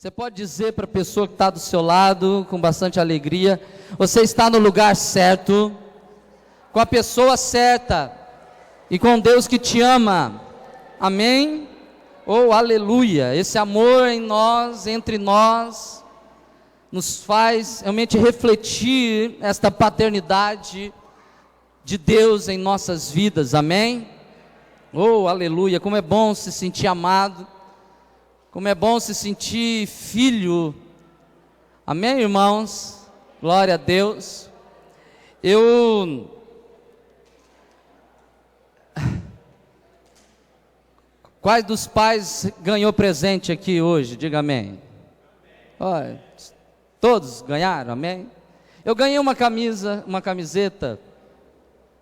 Você pode dizer para a pessoa que está do seu lado, com bastante alegria: você está no lugar certo, com a pessoa certa e com Deus que te ama. Amém? Oh, aleluia! Esse amor em nós, entre nós, nos faz realmente refletir esta paternidade de Deus em nossas vidas. Amém? Oh, aleluia! Como é bom se sentir amado. Como é bom se sentir filho. Amém, irmãos? Glória a Deus. Quais dos pais ganhou presente aqui hoje? Diga amém. Olha, todos ganharam, amém? Eu ganhei uma camiseta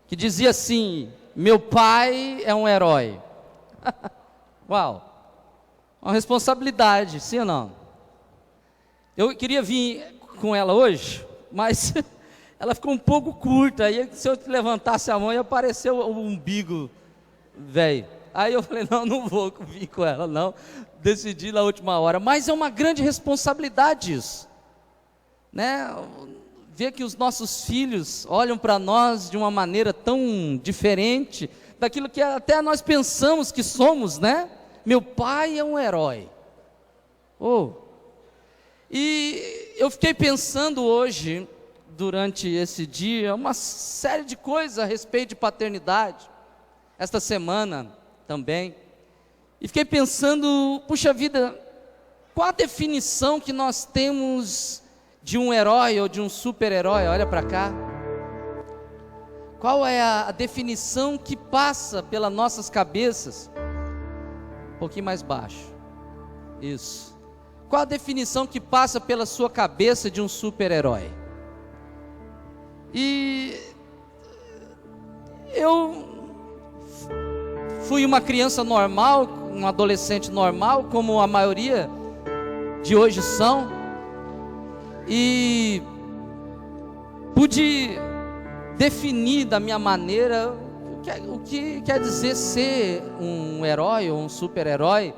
que dizia assim: meu pai é um herói. Uau! Uma responsabilidade, sim ou não? Eu queria vir com ela hoje, mas ela ficou um pouco curta. Aí se eu levantasse a mão ia aparecer o umbigo velho. Aí eu falei, não vou vir com ela não. Decidi na última hora. Mas é uma grande responsabilidade isso, né? Ver que os nossos filhos olham para nós de uma maneira tão diferente daquilo que até nós pensamos que somos, né? Meu pai é um herói. Oh. E eu fiquei pensando hoje, durante esse dia, uma série de coisas a respeito de paternidade. Esta semana também. E fiquei pensando, puxa vida, qual a definição que nós temos de um herói ou de um super-herói? Olha para cá. Qual é a definição que passa pelas nossas cabeças? Um pouquinho mais baixo. Isso. Qual a definição que passa pela sua cabeça de um super-herói? E eu fui uma criança normal, um adolescente normal, como a maioria de hoje são, e pude definir da minha maneira o que quer dizer ser um herói ou um super-herói.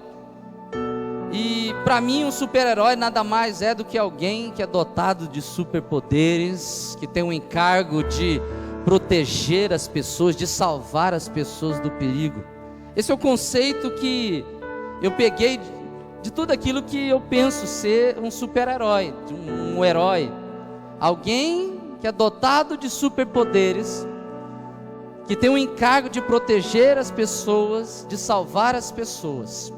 E para mim um super-herói nada mais é do que alguém que é dotado de superpoderes, que tem o encargo de proteger as pessoas, de salvar as pessoas do perigo. Esse é o conceito que eu peguei de tudo aquilo que eu penso ser um super-herói, um herói. Alguém que é dotado de superpoderes, que tem o encargo de proteger as pessoas, de salvar as pessoas.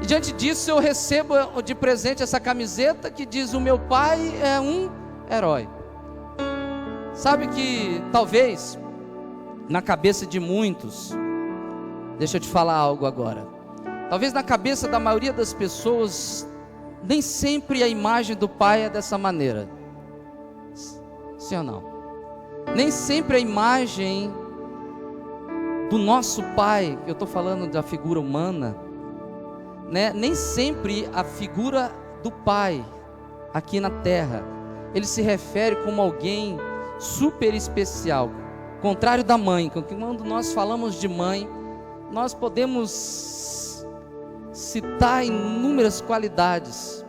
E diante disso eu recebo de presente essa camiseta que diz: o meu pai é um herói. Sabe que talvez na cabeça de muitos, deixa eu te falar algo agora, talvez na cabeça da maioria das pessoas, nem sempre a imagem do pai é dessa maneira. Sim ou não? Nem sempre a imagem do nosso pai, eu estou falando da figura humana, né? Nem sempre a figura do pai aqui na terra, ele se refere como alguém super especial, contrário da mãe. Quando nós falamos de mãe, nós podemos citar inúmeras qualidades,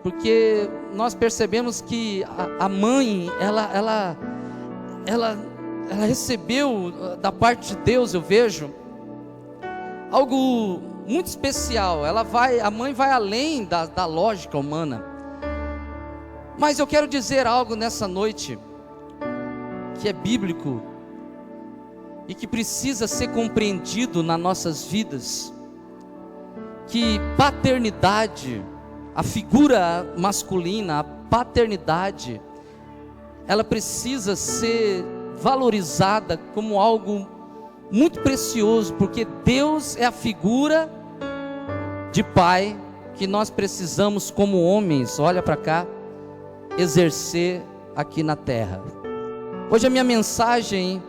porque nós percebemos que a mãe, ela recebeu da parte de Deus, eu vejo, algo muito especial. A mãe vai além da lógica humana. Mas eu quero dizer algo nessa noite, que é bíblico, e que precisa ser compreendido nas nossas vidas, que paternidade, a figura masculina, a paternidade, ela precisa ser valorizada como algo muito precioso, porque Deus é a figura de pai que nós precisamos como homens, olha para cá, exercer aqui na terra. Hoje a minha mensagem,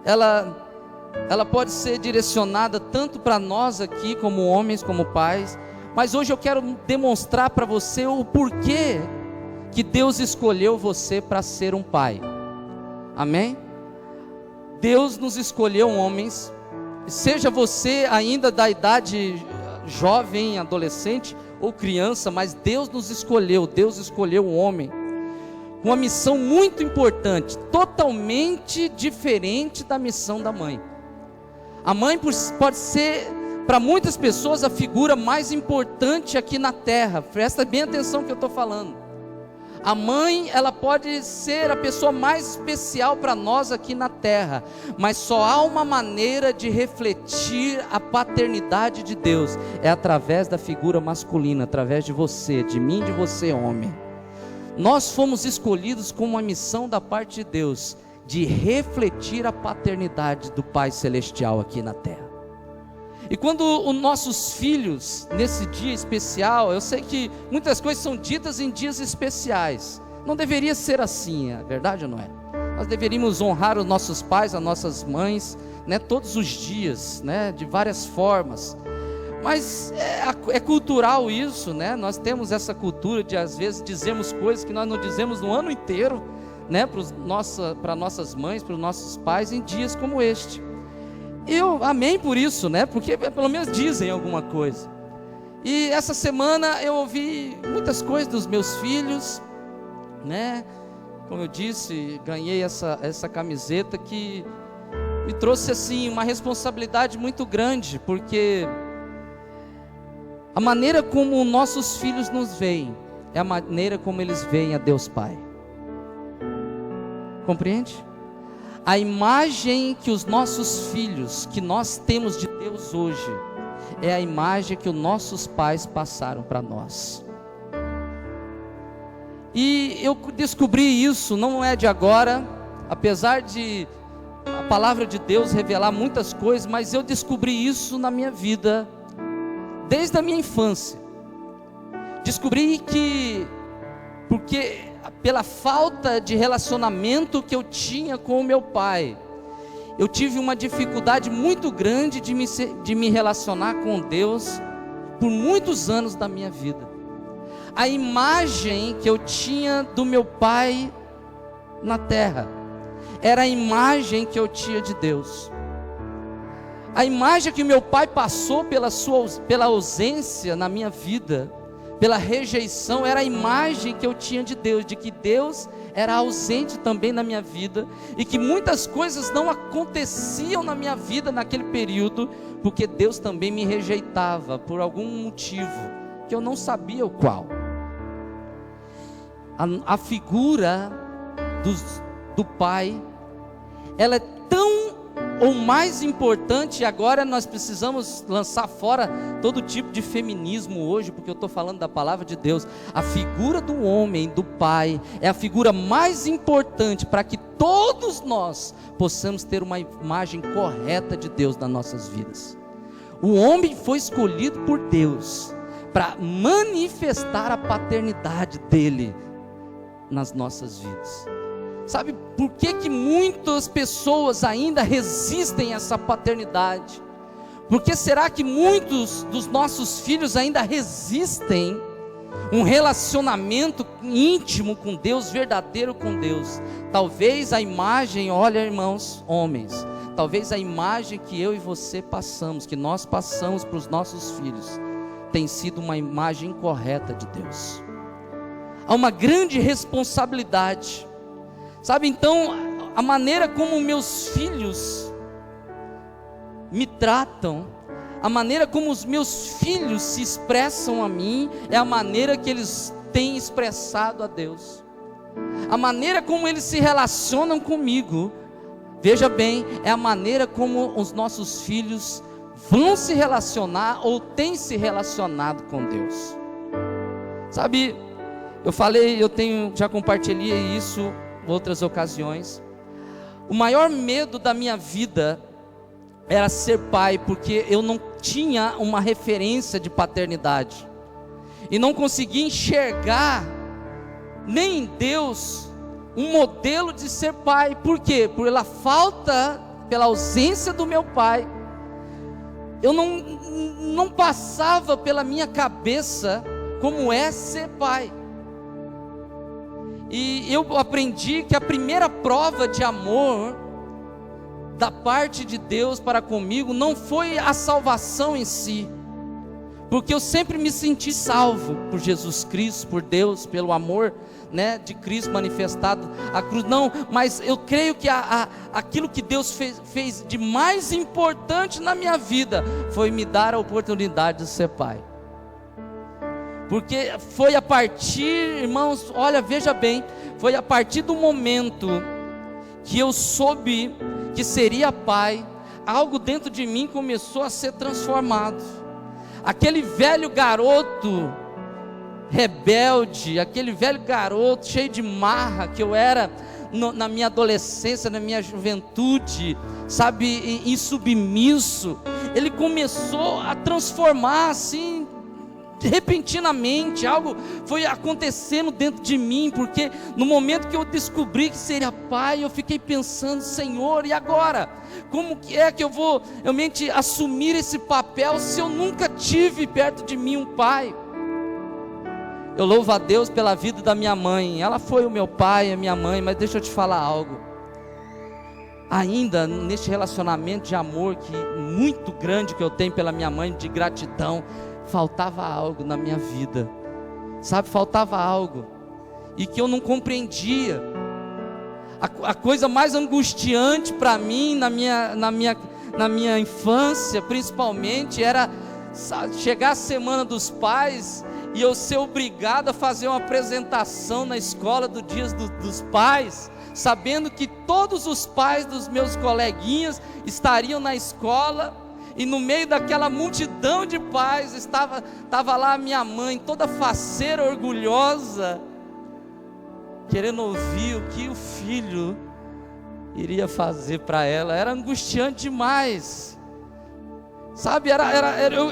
ela pode ser direcionada tanto para nós aqui como homens, como pais, mas hoje eu quero demonstrar para você o porquê que Deus escolheu você para ser um pai. Amém? Deus nos escolheu homens, seja você ainda da idade jovem, adolescente, ou criança, mas Deus nos escolheu, Deus escolheu o homem com uma missão muito importante, totalmente diferente da missão da mãe. A mãe pode ser, para muitas pessoas, a figura mais importante aqui na terra. Presta bem atenção no que eu estou falando. A mãe, ela pode ser a pessoa mais especial para nós aqui na terra, mas só há uma maneira de refletir a paternidade de Deus, é através da figura masculina, através de você, de mim, de você, homem. Nós fomos escolhidos com uma missão da parte de Deus, de refletir a paternidade do Pai Celestial aqui na terra. E quando os nossos filhos, nesse dia especial, eu sei que muitas coisas são ditas em dias especiais, não deveria ser assim, é verdade ou não é? Nós deveríamos honrar os nossos pais, as nossas mães, né, todos os dias, né, de várias formas. Mas é cultural isso, né? Nós temos essa cultura de às vezes dizermos coisas que nós não dizemos no ano inteiro, né? Para nossas mães, para os nossos pais, em dias como este. Eu amém por isso, né? Porque pelo menos dizem alguma coisa. E essa semana eu ouvi muitas coisas dos meus filhos, né? Como eu disse, ganhei essa camiseta que me trouxe assim uma responsabilidade muito grande, porque a maneira como nossos filhos nos veem é a maneira como eles veem a Deus Pai. Compreende? A imagem que os nossos filhos, que nós temos de Deus hoje, é a imagem que os nossos pais passaram para nós. E eu descobri isso, não é de agora, apesar de a palavra de Deus revelar muitas coisas, mas eu descobri isso na minha vida, desde a minha infância. Descobri que, porque pela falta de relacionamento que eu tinha com o meu pai, eu tive uma dificuldade muito grande de me relacionar com Deus por muitos anos da minha vida. A imagem que eu tinha do meu pai na terra era a imagem que eu tinha de Deus. A imagem que meu pai passou pela ausência na minha vida, pela rejeição, era a imagem que eu tinha de Deus, de que Deus era ausente também na minha vida, e que muitas coisas não aconteciam na minha vida naquele período, porque Deus também me rejeitava, por algum motivo, que eu não sabia o qual. A figura do pai, ela é tão ou mais importante, e agora nós precisamos lançar fora todo tipo de feminismo hoje, porque eu estou falando da palavra de Deus. A figura do homem, do pai, é a figura mais importante para que todos nós possamos ter uma imagem correta de Deus nas nossas vidas. O homem foi escolhido por Deus para manifestar a paternidade dele nas nossas vidas. Sabe por que muitas pessoas ainda resistem a essa paternidade? Por que será que muitos dos nossos filhos ainda resistem um relacionamento íntimo com Deus, verdadeiro com Deus? Talvez a imagem, olha irmãos, homens, talvez a imagem que eu e você passamos, que nós passamos para os nossos filhos, tem sido uma imagem incorreta de Deus. Há uma grande responsabilidade. Sabe, então, a maneira como meus filhos me tratam, a maneira como os meus filhos se expressam a mim, é a maneira que eles têm expressado a Deus. A maneira como eles se relacionam comigo, veja bem, é a maneira como os nossos filhos vão se relacionar ou têm se relacionado com Deus. Sabe, já compartilhei isso outras ocasiões. O maior medo da minha vida era ser pai, porque eu não tinha uma referência de paternidade e não conseguia enxergar nem em Deus um modelo de ser pai. Por quê? Pela falta, pela ausência do meu pai, eu não passava pela minha cabeça como é ser pai. E eu aprendi que a primeira prova de amor da parte de Deus para comigo não foi a salvação em si, porque eu sempre me senti salvo por Jesus Cristo, por Deus, pelo amor, né, de Cristo manifestado à cruz. Não, mas eu creio que aquilo que Deus fez de mais importante na minha vida foi me dar a oportunidade de ser pai. Porque foi a partir, irmãos, olha, veja bem, foi a partir do momento que eu soube que seria pai, algo dentro de mim começou a ser transformado. Aquele velho garoto rebelde, aquele velho garoto cheio de marra que eu era na minha adolescência, na minha juventude, sabe, insubmisso, ele começou a transformar assim, repentinamente. Algo foi acontecendo dentro de mim, porque no momento que eu descobri que seria pai, eu fiquei pensando: Senhor, e agora? Como que é que eu vou realmente assumir esse papel se eu nunca tive perto de mim um pai? Eu louvo a Deus pela vida da minha mãe. Ela foi o meu pai, a minha mãe. Mas deixa eu te falar algo. Ainda neste relacionamento de amor muito grande que eu tenho pela minha mãe, de gratidão, faltava algo na minha vida, sabe, faltava algo, e que eu não compreendia. A coisa mais angustiante para mim, na minha infância principalmente, era chegar a semana dos pais, e eu ser obrigado a fazer uma apresentação na escola do Dia dos Pais, sabendo que todos os pais dos meus coleguinhas estariam na escola, e no meio daquela multidão de pais estava lá a minha mãe, toda faceira, orgulhosa, querendo ouvir o que o filho iria fazer para ela. Era angustiante demais, sabe,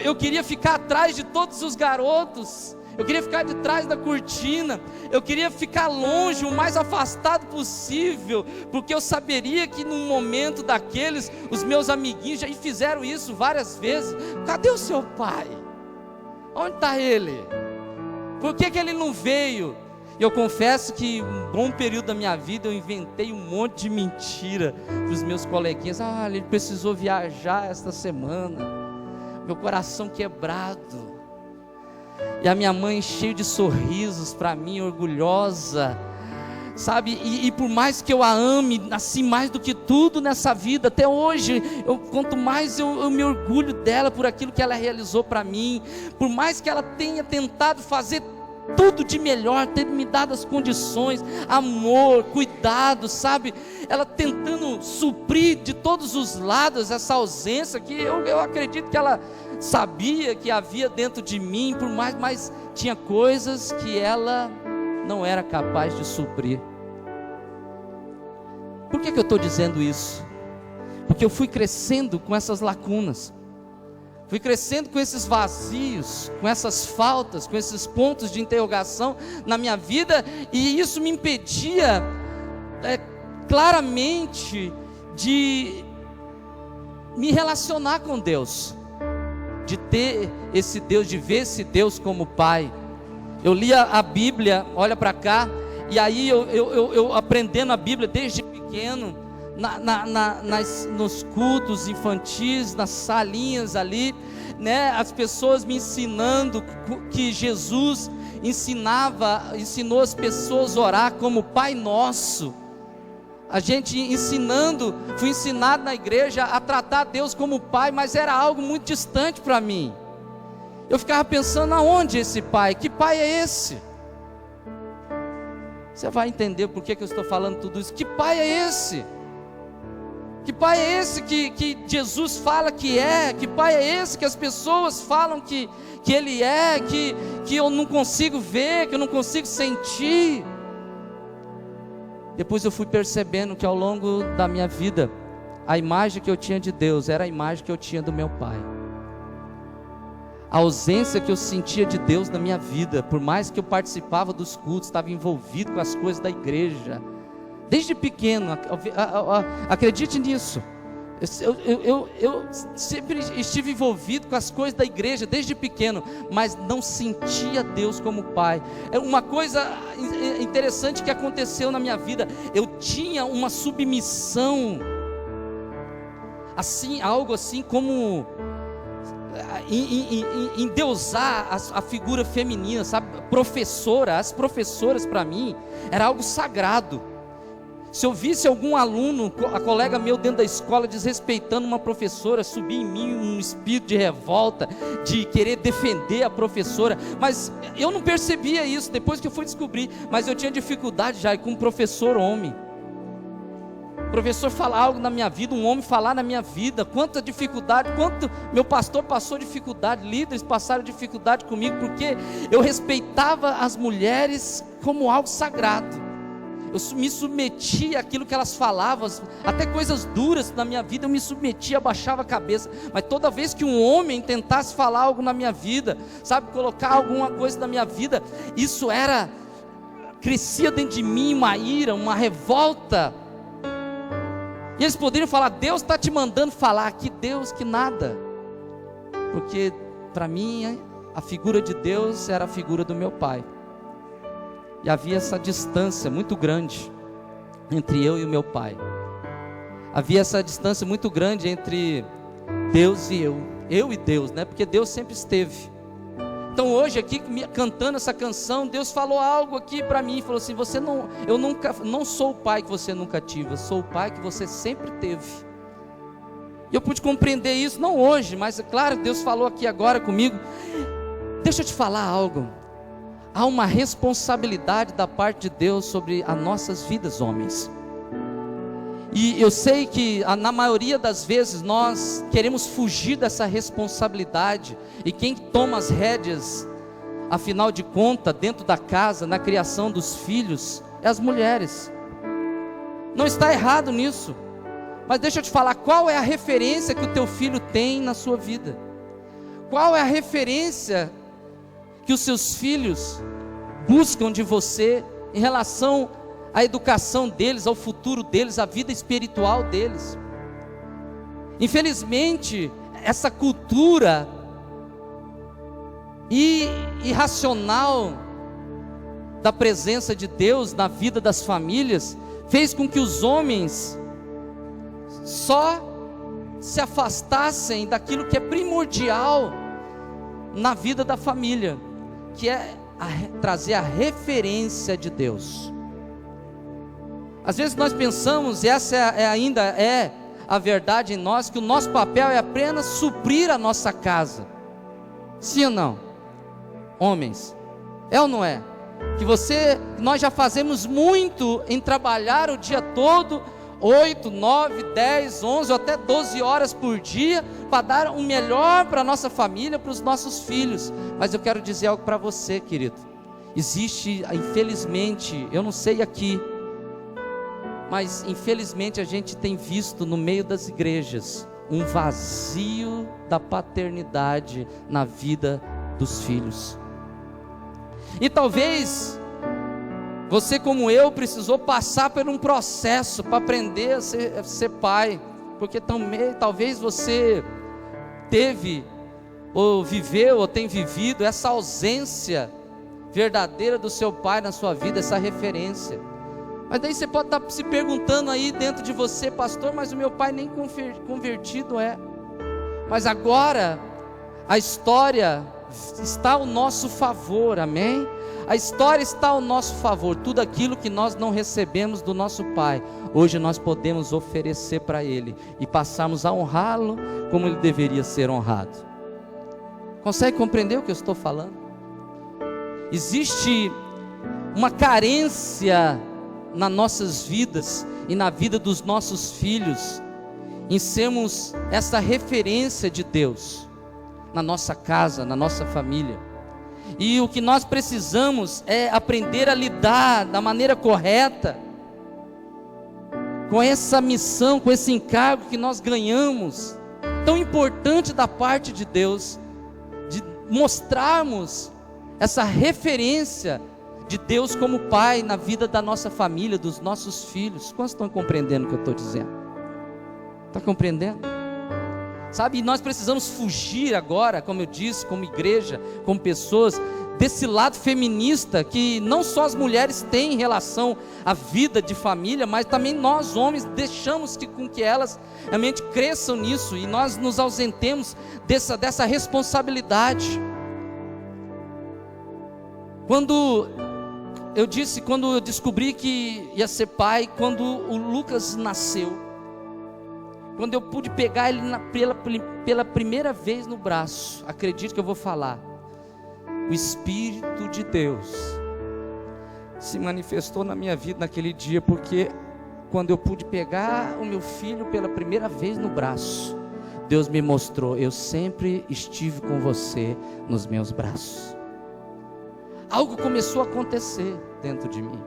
eu queria ficar atrás de todos os garotos, eu queria ficar de trás da cortina, eu queria ficar longe, o mais afastado possível, porque eu saberia que num momento daqueles, os meus amiguinhos já fizeram isso várias vezes. Cadê o seu pai? Onde está ele? Por que ele não veio? E eu confesso que um bom período da minha vida eu inventei um monte de mentira para os meus coleguinhas. Ele precisou viajar esta semana, meu coração quebrado. E a minha mãe cheia de sorrisos para mim, orgulhosa, sabe, e por mais que eu a ame, assim, mais do que tudo nessa vida, até hoje, quanto mais eu me orgulho dela por aquilo que ela realizou para mim, por mais que ela tenha tentado fazer tudo de melhor, ter me dado as condições, amor, cuidado, sabe, ela tentando suprir de todos os lados essa ausência, que eu acredito que ela sabia que havia dentro de mim, por mais, mas tinha coisas que ela não era capaz de suprir. Por que eu estou dizendo isso? Porque eu fui crescendo com essas lacunas, fui crescendo com esses vazios, com essas faltas, com esses pontos de interrogação na minha vida, e isso me impedia claramente de me relacionar com Deus, de ter esse Deus, de ver esse Deus como Pai. Eu lia a Bíblia, olha para cá, e aí eu aprendendo a Bíblia desde pequeno, nos cultos infantis, nas salinhas ali, né, as pessoas me ensinando que Jesus ensinou as pessoas a orar como Pai Nosso. A gente fui ensinado na igreja a tratar Deus como Pai, mas era algo muito distante para mim. Eu ficava pensando: aonde esse Pai? Que Pai é esse? Você vai entender por que eu estou falando tudo isso. Que Pai é esse? Que Pai é esse que Jesus fala que é? Que Pai é esse que as pessoas falam que Ele é? Que eu não consigo ver, que eu não consigo sentir? Depois eu fui percebendo que ao longo da minha vida, a imagem que eu tinha de Deus era a imagem que eu tinha do meu pai. A ausência que eu sentia de Deus na minha vida, por mais que eu participava dos cultos, estava envolvido com as coisas da igreja, desde pequeno, acredite nisso, eu sempre estive envolvido com as coisas da igreja desde pequeno, mas não sentia Deus como Pai. É uma coisa interessante que aconteceu na minha vida. Eu tinha uma submissão, assim, algo assim como endeusar a figura feminina, sabe? As professoras para mim era algo sagrado. Se eu visse algum aluno, a colega meu dentro da escola desrespeitando uma professora, subia em mim um espírito de revolta, de querer defender a professora, mas eu não percebia isso, depois que eu fui descobrir, mas eu tinha dificuldade já com um professor homem. O professor falar algo na minha vida, um homem falar na minha vida, quanta dificuldade, quanto meu pastor passou dificuldade, líderes passaram dificuldade comigo, porque eu respeitava as mulheres como algo sagrado. Eu me submetia àquilo que elas falavam, até coisas duras na minha vida eu me submetia, abaixava a cabeça. Mas toda vez que um homem tentasse falar algo na minha vida, sabe, colocar alguma coisa na minha vida, isso crescia dentro de mim uma ira, uma revolta. E eles poderiam falar: Deus está te mandando falar aqui. Deus, que nada. Porque para mim a figura de Deus era a figura do meu pai. E havia essa distância muito grande entre eu e o meu pai. Havia essa distância muito grande entre Deus e eu e Deus, né? Porque Deus sempre esteve. Então hoje aqui, cantando essa canção, Deus falou algo aqui para mim, falou assim: eu não sou o pai que você nunca tive, eu sou o pai que você sempre teve. E eu pude compreender isso, não hoje, mas é claro, Deus falou aqui agora comigo. Deixa eu te falar algo. Há uma responsabilidade da parte de Deus sobre as nossas vidas, homens. E eu sei que na maioria das vezes nós queremos fugir dessa responsabilidade. E quem toma as rédeas, afinal de contas, dentro da casa, na criação dos filhos, é as mulheres. Não está errado nisso. Mas deixa eu te falar, qual é a referência que o teu filho tem na sua vida? Qual é a referência que os seus filhos buscam de você em relação à educação deles, ao futuro deles, à vida espiritual deles? Infelizmente, essa cultura irracional da presença de Deus na vida das famílias fez com que os homens só se afastassem daquilo que é primordial na vida da família, que é trazer a referência de Deus. Às vezes nós pensamos, e essa ainda é a verdade em nós, que o nosso papel é apenas suprir a nossa casa. Sim ou não? Homens, é ou não é? Nós já fazemos muito em trabalhar o dia todo, 8, 9, 10, 11 ou até 12 horas por dia, para dar o melhor para a nossa família, para os nossos filhos. Mas eu quero dizer algo para você, querido. Existe, infelizmente, eu não sei aqui, mas infelizmente a gente tem visto no meio das igrejas um vazio da paternidade na vida dos filhos. E talvez você, como eu, precisou passar por um processo para aprender a ser pai, porque talvez você teve, ou viveu, ou tem vivido essa ausência verdadeira do seu pai na sua vida, essa referência. Mas daí você pode estar se perguntando aí dentro de você: pastor, mas o meu pai nem convertido é. Mas agora a história está ao nosso favor, amém? A história está ao nosso favor. Tudo aquilo que nós não recebemos do nosso pai, hoje nós podemos oferecer para ele e passarmos a honrá-lo como ele deveria ser honrado. Consegue compreender o que eu estou falando? Existe uma carência nas nossas vidas e na vida dos nossos filhos em sermos essa referência de Deus na nossa casa, na nossa família. E o que nós precisamos é aprender a lidar da maneira correta com essa missão, com esse encargo que nós ganhamos, tão importante da parte de Deus, de mostrarmos essa referência de Deus como Pai na vida da nossa família, dos nossos filhos. Quantos estão compreendendo o que eu estou dizendo? Está compreendendo? Sabe, nós precisamos fugir agora, como eu disse, como igreja, como pessoas, desse lado feminista, que não só as mulheres têm em relação à vida de família, mas também nós homens deixamos com que elas realmente cresçam nisso, e nós nos ausentemos dessa responsabilidade. Quando eu descobri que ia ser pai, quando o Lucas nasceu, quando eu pude pegar ele pela primeira vez no braço, acredite que eu vou falar, o Espírito de Deus se manifestou na minha vida naquele dia, porque quando eu pude pegar o meu filho pela primeira vez no braço, Deus me mostrou: eu sempre estive com você nos meus braços. Algo começou a acontecer dentro de mim,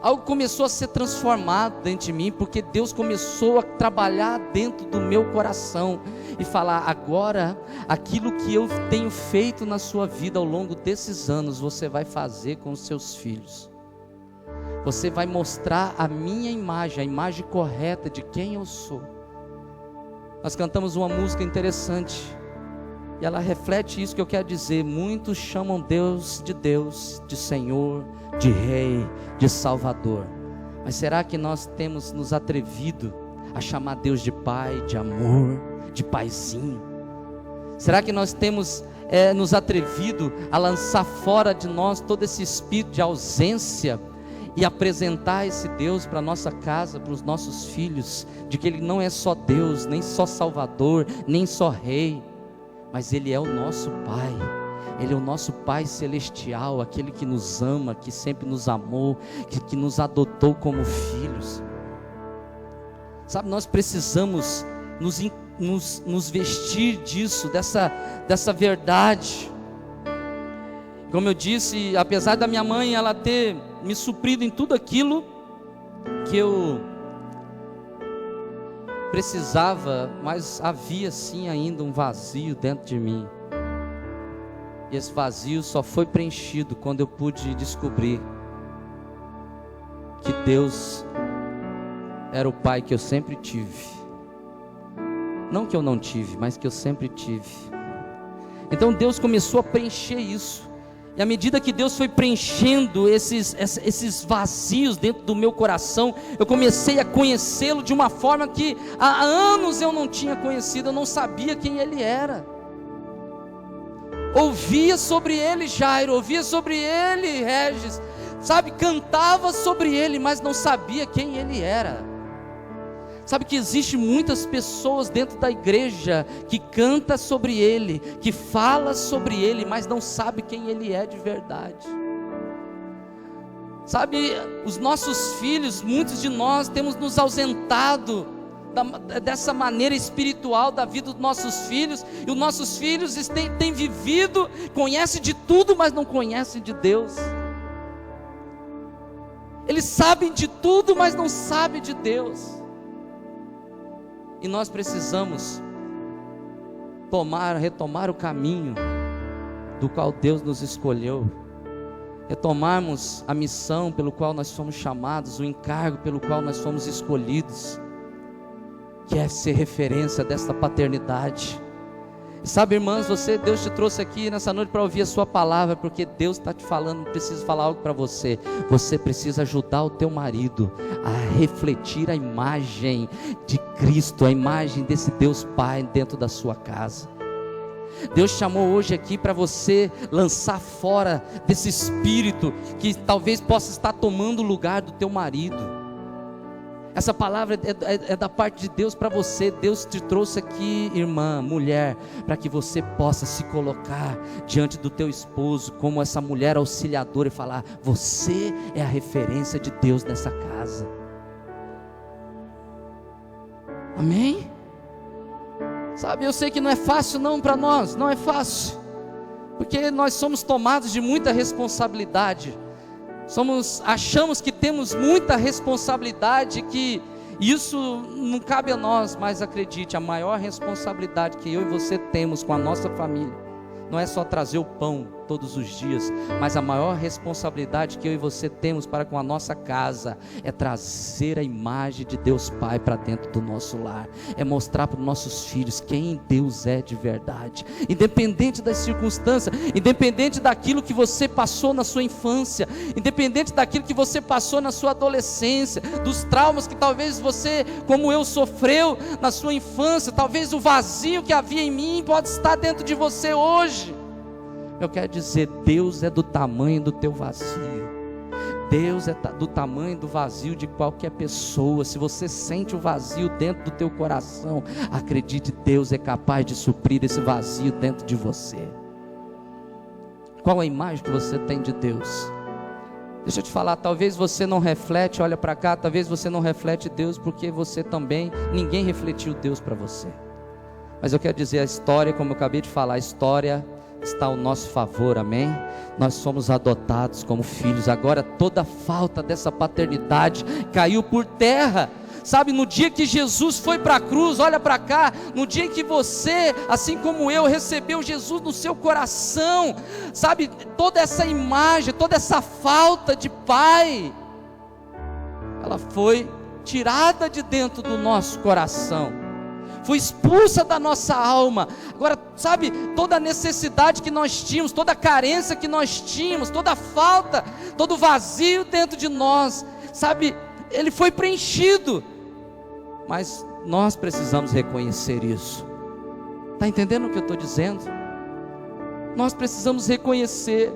algo começou a ser transformado dentro de mim, porque Deus começou a trabalhar dentro do meu coração e falar: agora, aquilo que eu tenho feito na sua vida ao longo desses anos, você vai fazer com os seus filhos. Você vai mostrar a minha imagem, a imagem correta de quem eu sou. Nós cantamos uma música interessante, e ela reflete isso que eu quero dizer. Muitos chamam Deus, de Senhor, de Rei, de Salvador. Mas será que nós temos nos atrevido a chamar Deus de Pai, de amor, de Paizinho? Será que nós temos nos atrevido a lançar fora de nós todo esse espírito de ausência e apresentar esse Deus para a nossa casa, para os nossos filhos, de que Ele não é só Deus, nem só Salvador, nem só Rei, mas Ele é o nosso Pai. Ele é o nosso Pai celestial, aquele que nos ama, que sempre nos amou, que nos adotou como filhos. Sabe, nós precisamos nos vestir disso, dessa verdade. Como eu disse, apesar da minha mãe ela ter me suprido em tudo aquilo que eu precisava, mas havia sim ainda um vazio dentro de mim. E esse vazio só foi preenchido quando eu pude descobrir que Deus era o Pai que eu sempre tive. Não que eu não tive, mas que eu sempre tive. Então Deus começou a preencher isso. E à medida que Deus foi preenchendo esses vazios dentro do meu coração, eu comecei a conhecê-lo de uma forma que há anos eu não tinha conhecido. Eu não sabia quem Ele era. Ouvia sobre Ele Jairo, ouvia sobre Ele Regis, sabe, cantava sobre Ele, mas não sabia quem Ele era. Sabe que existe muitas pessoas dentro da igreja que canta sobre Ele, que fala sobre Ele, mas não sabe quem Ele é de verdade. Sabe, os nossos filhos, muitos de nós temos nos ausentado dessa maneira espiritual da vida dos nossos filhos, e os nossos filhos têm vivido, conhecem de tudo, mas não conhecem de Deus. Eles sabem de tudo, mas não sabem de Deus. E nós precisamos retomar o caminho do qual Deus nos escolheu, retomarmos a missão pelo qual nós fomos chamados, o encargo pelo qual nós fomos escolhidos, que é ser referência desta paternidade. E sabe, irmãs, Deus te trouxe aqui nessa noite para ouvir a sua palavra, porque Deus está te falando, precisa falar algo para você. Você precisa ajudar o teu marido a refletir a imagem de Cristo, a imagem desse Deus Pai dentro da sua casa. Deus chamou hoje aqui para você lançar fora desse espírito que talvez possa estar tomando o lugar do teu marido. Essa palavra é da parte de Deus para você. Deus te trouxe aqui, irmã, mulher, para que você possa se colocar diante do teu esposo como essa mulher auxiliadora e falar: você é a referência de Deus nessa casa. Amém? Sabe, eu sei que não é fácil não para nós, não é fácil, porque nós somos tomados de muita responsabilidade. Achamos que temos muita responsabilidade, que isso não cabe a nós, mas acredite, a maior responsabilidade que eu e você temos com a nossa família não é só trazer o pão, todos os dias, mas a maior responsabilidade que eu e você temos para com a nossa casa é trazer a imagem de Deus Pai para dentro do nosso lar, é mostrar para os nossos filhos quem Deus é de verdade, independente das circunstâncias, independente daquilo que você passou na sua infância, independente daquilo que você passou na sua adolescência, dos traumas que talvez você, como eu, sofreu na sua infância, talvez o vazio que havia em mim pode estar dentro de você hoje. Eu quero dizer, Deus é do tamanho do teu vazio, Deus é do tamanho do vazio de qualquer pessoa. Se você sente o vazio dentro do teu coração, acredite, Deus é capaz de suprir esse vazio dentro de você. Qual a imagem que você tem de Deus? Deixa eu te falar, talvez você não reflete, olha para cá, talvez você não reflete Deus porque você também, ninguém refletiu Deus para você. Mas eu quero dizer, a história, como eu acabei de falar, a história está ao nosso favor, amém? Nós somos adotados como filhos, agora toda falta dessa paternidade caiu por terra. Sabe, no dia que Jesus foi para a cruz, olha para cá, no dia em que você, assim como eu, recebeu Jesus no seu coração, sabe, toda essa imagem, toda essa falta de pai, ela foi tirada de dentro do nosso coração, foi expulsa da nossa alma. Agora, sabe, toda a necessidade que nós tínhamos, toda a carência que nós tínhamos, toda a falta, todo o vazio dentro de nós, sabe, ele foi preenchido. Mas nós precisamos reconhecer isso. Está entendendo o que eu estou dizendo? Nós precisamos reconhecer.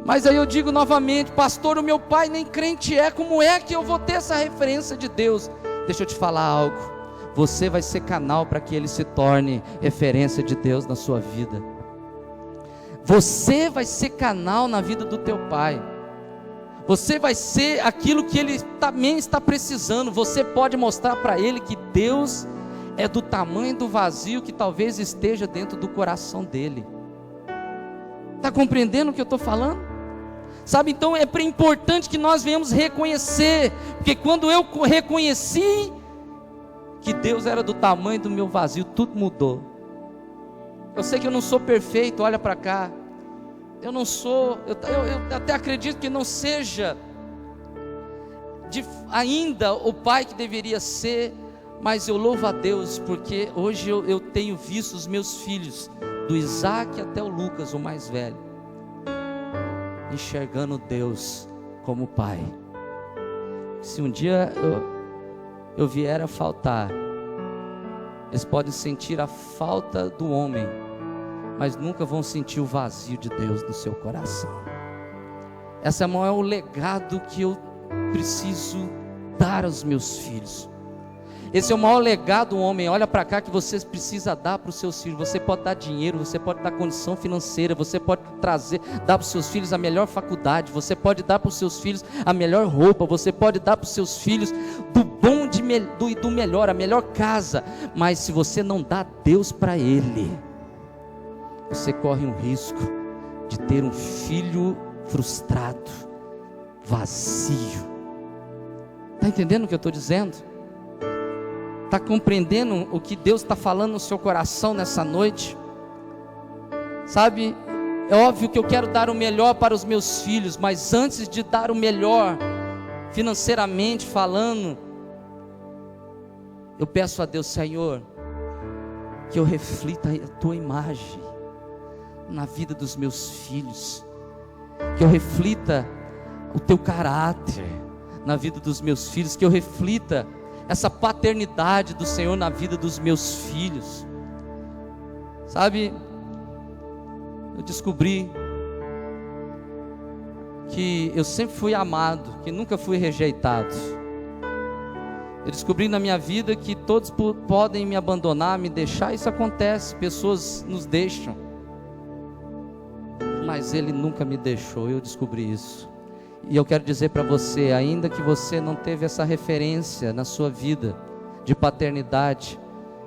Mas aí eu digo novamente, pastor, o meu pai nem crente é, como é que eu vou ter essa referência de Deus? Deixa eu te falar algo, você vai ser canal para que ele se torne referência de Deus na sua vida. Você vai ser canal na vida do teu pai. Você vai ser aquilo que ele também está precisando. Você pode mostrar para ele que Deus é do tamanho do vazio que talvez esteja dentro do coração dele. Está compreendendo o que eu estou falando? Sabe, então é importante que nós venhamos reconhecer, porque quando eu reconheci que Deus era do tamanho do meu vazio, tudo mudou. Eu sei que eu não sou perfeito, olha para cá. Eu não sou, eu até acredito que não seja ainda o pai que deveria ser, mas eu louvo a Deus, porque hoje eu tenho visto os meus filhos, do Isaac até o Lucas, o mais velho, enxergando Deus como pai. Se um dia eu vier a faltar, eles podem sentir a falta do homem, mas nunca vão sentir o vazio de Deus no seu coração. Esse é o maior legado que eu preciso dar aos meus filhos. Esse é o maior legado, homem, olha para cá, que você precisa dar para os seus filhos. Você pode dar dinheiro, você pode dar condição financeira, você pode dar para os seus filhos a melhor faculdade, você pode dar para os seus filhos a melhor roupa, você pode dar para os seus filhos do bom e do melhor, a melhor casa, mas se você não dá Deus para ele, você corre um risco de ter um filho frustrado, vazio. Está entendendo o que eu estou dizendo? Está compreendendo o que Deus está falando no seu coração nessa noite? Sabe, é óbvio que eu quero dar o melhor para os meus filhos, mas antes de dar o melhor, financeiramente falando, eu peço a Deus, Senhor, que eu reflita a tua imagem na vida dos meus filhos, que eu reflita o teu caráter na vida dos meus filhos, que eu reflita essa paternidade do Senhor na vida dos meus filhos. Sabe, eu descobri que eu sempre fui amado, que nunca fui rejeitado. Eu descobri na minha vida que todos podem me abandonar, me deixar, isso acontece, pessoas nos deixam, mas Ele nunca me deixou. Eu descobri isso, e eu quero dizer para você, ainda que você não teve essa referência na sua vida de paternidade,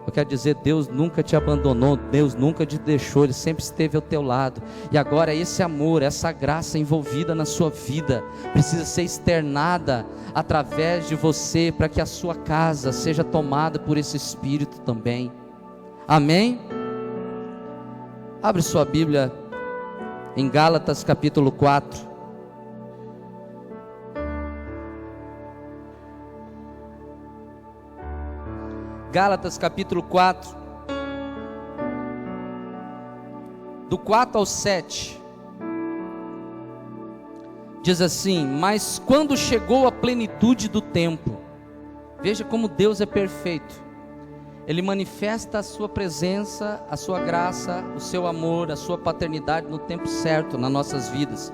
eu quero dizer, Deus nunca te abandonou, Deus nunca te deixou, Ele sempre esteve ao teu lado. E agora esse amor, essa graça envolvida na sua vida, precisa ser externada através de você, para que a sua casa seja tomada por esse Espírito também. Amém? Abre sua Bíblia em Gálatas capítulo 4. Gálatas capítulo 4, do 4 ao 7, diz assim: mas quando chegou a plenitude do tempo, veja como Deus é perfeito, Ele manifesta a sua presença, a sua graça, o seu amor, a sua paternidade no tempo certo nas nossas vidas.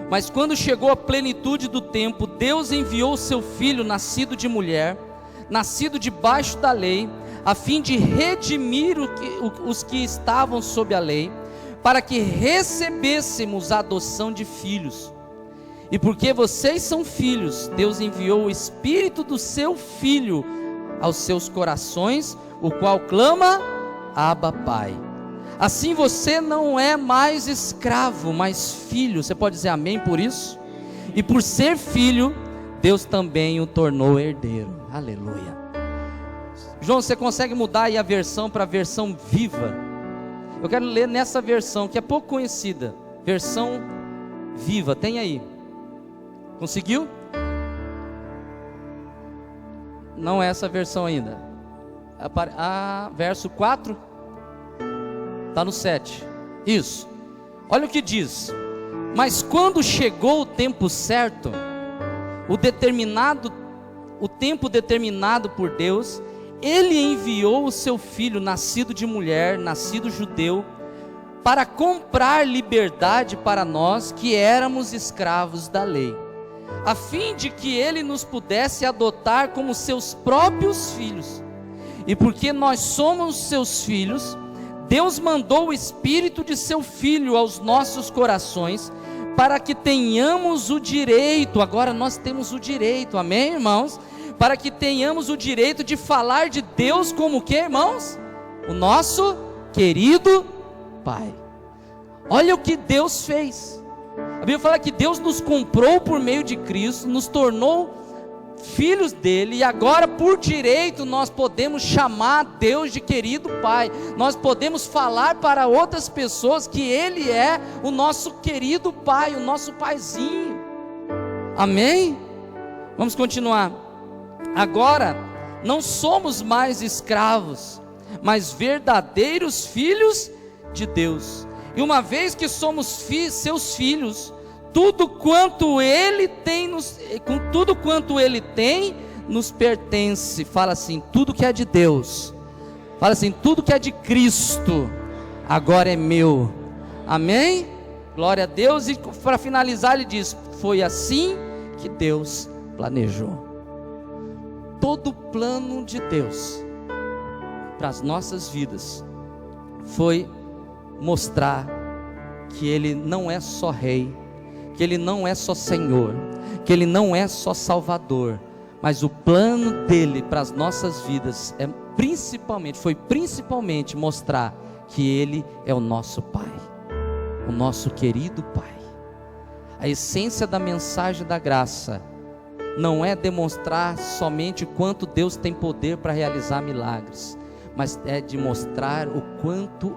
Mas quando chegou a plenitude do tempo, Deus enviou o seu Filho, nascido de mulher, nascido debaixo da lei, a fim de redimir os que estavam sob a lei, para que recebêssemos a adoção de filhos. E porque vocês são filhos, Deus enviou o Espírito do seu Filho aos seus corações, o qual clama: Abba, Pai. Assim você não é mais escravo, mas filho. Você pode dizer amém por isso? E por ser filho, Deus também o tornou herdeiro. Aleluia. João, você consegue mudar aí a versão para a versão viva? Eu quero ler nessa versão que é pouco conhecida, versão viva. Tem aí? Conseguiu? Não é essa versão ainda. Verso 4 está no 7. Isso. Olha o que diz: mas quando chegou o tempo certo, o tempo determinado por Deus, Ele enviou o seu Filho, nascido de mulher, nascido judeu, para comprar liberdade para nós que éramos escravos da lei, a fim de que Ele nos pudesse adotar como seus próprios filhos. E porque nós somos seus filhos, Deus mandou o Espírito de seu Filho aos nossos corações, para que tenhamos o direito. Agora nós temos o direito, amém, irmãos? Para que tenhamos o direito de falar de Deus como o que, irmãos? O nosso querido Pai. Olha o que Deus fez. A Bíblia fala que Deus nos comprou por meio de Cristo, nos tornou filhos dele, e agora por direito nós podemos chamar Deus de querido Pai. Nós podemos falar para outras pessoas que Ele é o nosso querido Pai, o nosso Paizinho. Amém? Vamos continuar. Agora não somos mais escravos, mas verdadeiros filhos de Deus. E uma vez que somos seus filhos, tudo quanto Ele tem nos pertence. Fala assim: tudo que é de Deus. Fala assim: tudo que é de Cristo agora é meu. Amém? Glória a Deus. E para finalizar ele diz: foi assim que Deus planejou. Todo o plano de Deus para as nossas vidas foi mostrar que Ele não é só Rei, que Ele não é só Senhor, que Ele não é só Salvador, mas o plano dEle para as nossas vidas foi principalmente mostrar que Ele é o nosso Pai, o nosso querido Pai. A essência da mensagem da graça não é demonstrar somente o quanto Deus tem poder para realizar milagres, mas é de mostrar o quanto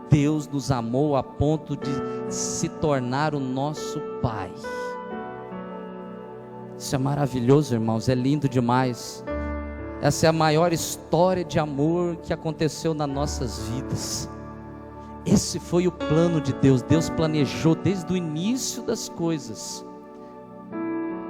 Deus nos amou a ponto de se tornar o nosso Pai. Isso é maravilhoso, irmãos, é lindo demais. Essa é a maior história de amor que aconteceu nas nossas vidas. Esse foi o plano de Deus. Deus planejou desde o início das coisas,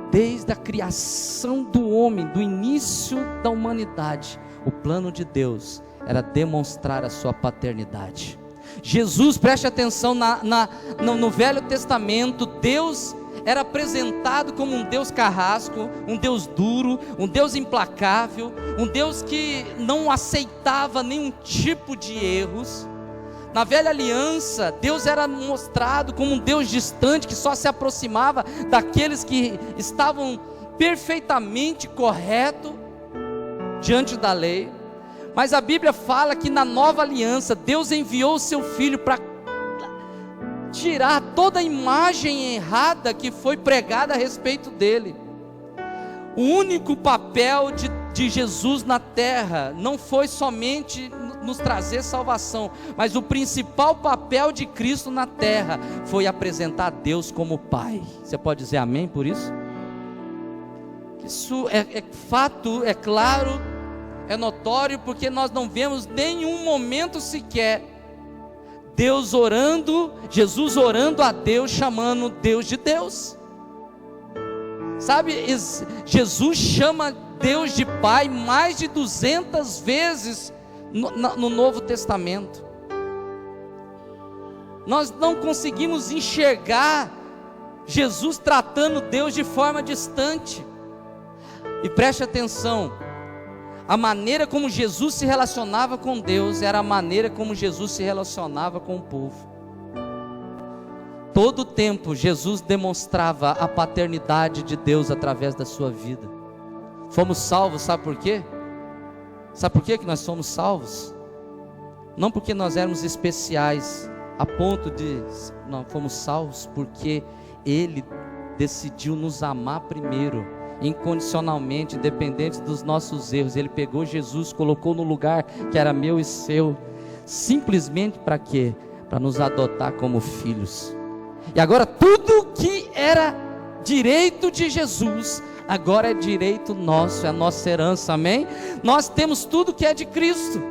desde a criação do homem, do início da humanidade. O plano de Deus era demonstrar a sua paternidade. Jesus, preste atenção, no Velho Testamento, Deus era apresentado como um Deus carrasco, um Deus duro, um Deus implacável, um Deus que não aceitava nenhum tipo de erros. Na Velha Aliança, Deus era mostrado como um Deus distante, que só se aproximava daqueles que estavam perfeitamente corretos diante da lei. Mas a Bíblia fala que na Nova Aliança, Deus enviou o seu Filho para tirar toda a imagem errada que foi pregada a respeito dele. O único papel de Jesus na terra não foi somente nos trazer salvação, mas o principal papel de Cristo na terra foi apresentar Deus como Pai. Você pode dizer amém por isso? Isso é fato, é claro, é notório, porque nós não vemos nenhum momento sequer Deus orando, Jesus orando a Deus, chamando Deus de Deus. Sabe, Jesus chama Deus de Pai mais de 200 vezes no Novo Testamento. Nós não conseguimos enxergar Jesus tratando Deus de forma distante. E preste atenção, a maneira como Jesus se relacionava com Deus era a maneira como Jesus se relacionava com o povo. Todo o tempo Jesus demonstrava a paternidade de Deus através da sua vida. Fomos salvos, sabe por quê? Sabe por quê que nós somos salvos? Não porque nós éramos especiais, a ponto de... Não, fomos salvos porque Ele decidiu nos amar primeiro, incondicionalmente, independente dos nossos erros. Ele pegou Jesus, colocou no lugar que era meu e seu, simplesmente para quê? Para nos adotar como filhos. E agora tudo que era direito de Jesus, agora é direito nosso, é a nossa herança, amém? Nós temos tudo que é de Cristo,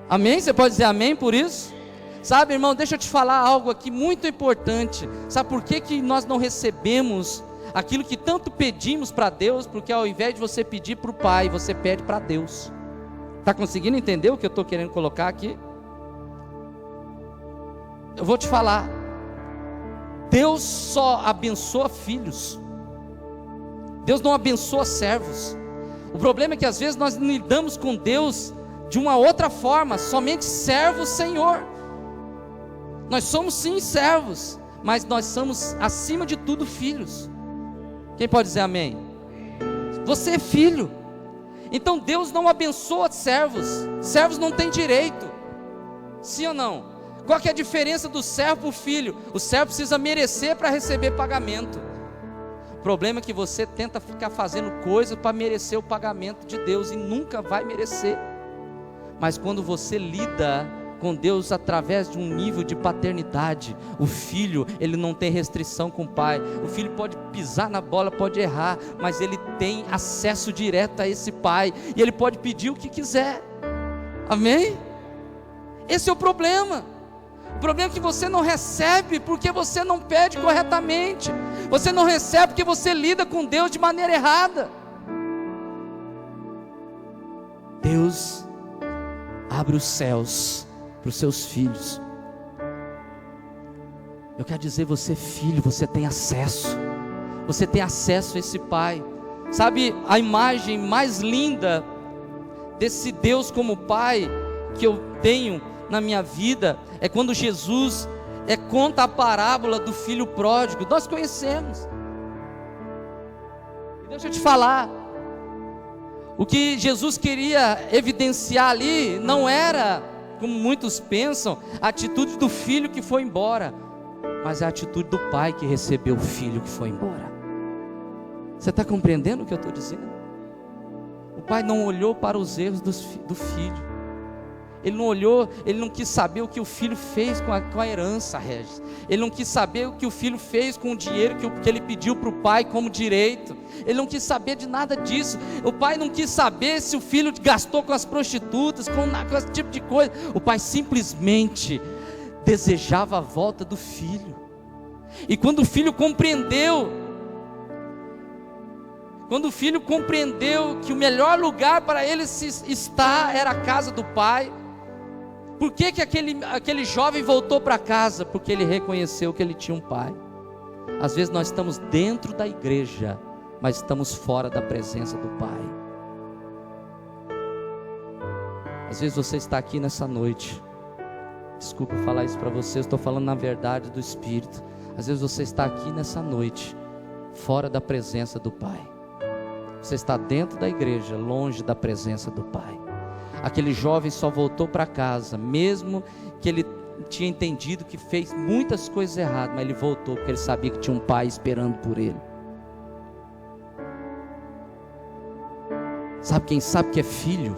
amém? Você pode dizer amém por isso? Sabe, irmão, deixa eu te falar algo aqui muito importante. Sabe por que nós não recebemos aquilo que tanto pedimos para Deus? Porque ao invés de você pedir para o Pai, você pede para Deus. Está conseguindo entender o que eu estou querendo colocar aqui? Eu vou te falar, Deus só abençoa filhos, Deus não abençoa servos. O problema é que às vezes nós lidamos com Deus de uma outra forma, somente servos, Senhor. Nós somos sim servos, mas nós somos acima de tudo filhos. Quem pode dizer amém? Você é filho. Então Deus não abençoa servos. Servos não têm direito. Sim ou não? Qual que é a diferença do servo para o filho? O servo precisa merecer para receber pagamento. O problema é que você tenta ficar fazendo coisas para merecer o pagamento de Deus e nunca vai merecer. Mas quando você lida com Deus através de um nível de paternidade, o filho, ele não tem restrição com o pai. O filho pode pisar na bola, pode errar, mas ele tem acesso direto a esse pai, e ele pode pedir o que quiser, amém? Esse é o problema. O problema é que você não recebe porque você não pede corretamente. Você não recebe porque você lida com Deus de maneira errada. Deus abre os céus para os seus filhos. Eu quero dizer, você é filho, você tem acesso. Você tem acesso a esse Pai. Sabe, a imagem mais linda desse Deus como Pai que eu tenho na minha vida é quando Jesus conta a parábola do filho pródigo. Nós conhecemos. E deixa eu te falar, o que Jesus queria evidenciar ali não era, como muitos pensam, a atitude do filho que foi embora, mas a atitude do pai que recebeu o filho que foi embora. Você está compreendendo o que eu estou dizendo? O pai não olhou para os erros do filho. Ele não olhou, ele não quis saber o que o filho fez com a herança, Regis. Ele não quis saber o que o filho fez com o dinheiro que ele pediu para o pai como direito. Ele não quis saber de nada disso. O pai não quis saber se o filho gastou com as prostitutas, com esse tipo de coisa. O pai simplesmente desejava a volta do filho. E quando o filho compreendeu que o melhor lugar para ele estar era a casa do pai, por que aquele jovem voltou para casa? Porque ele reconheceu que ele tinha um pai. Às vezes nós estamos dentro da igreja, mas estamos fora da presença do Pai. Às vezes você está aqui nessa noite, desculpa falar isso para você, eu estou falando na verdade do Espírito. Às vezes você está aqui nessa noite, fora da presença do Pai. Você está dentro da igreja, longe da presença do Pai. Aquele jovem só voltou para casa, mesmo que ele tinha entendido que fez muitas coisas erradas, mas ele voltou porque ele sabia que tinha um pai esperando por ele. Sabe quem sabe que é filho?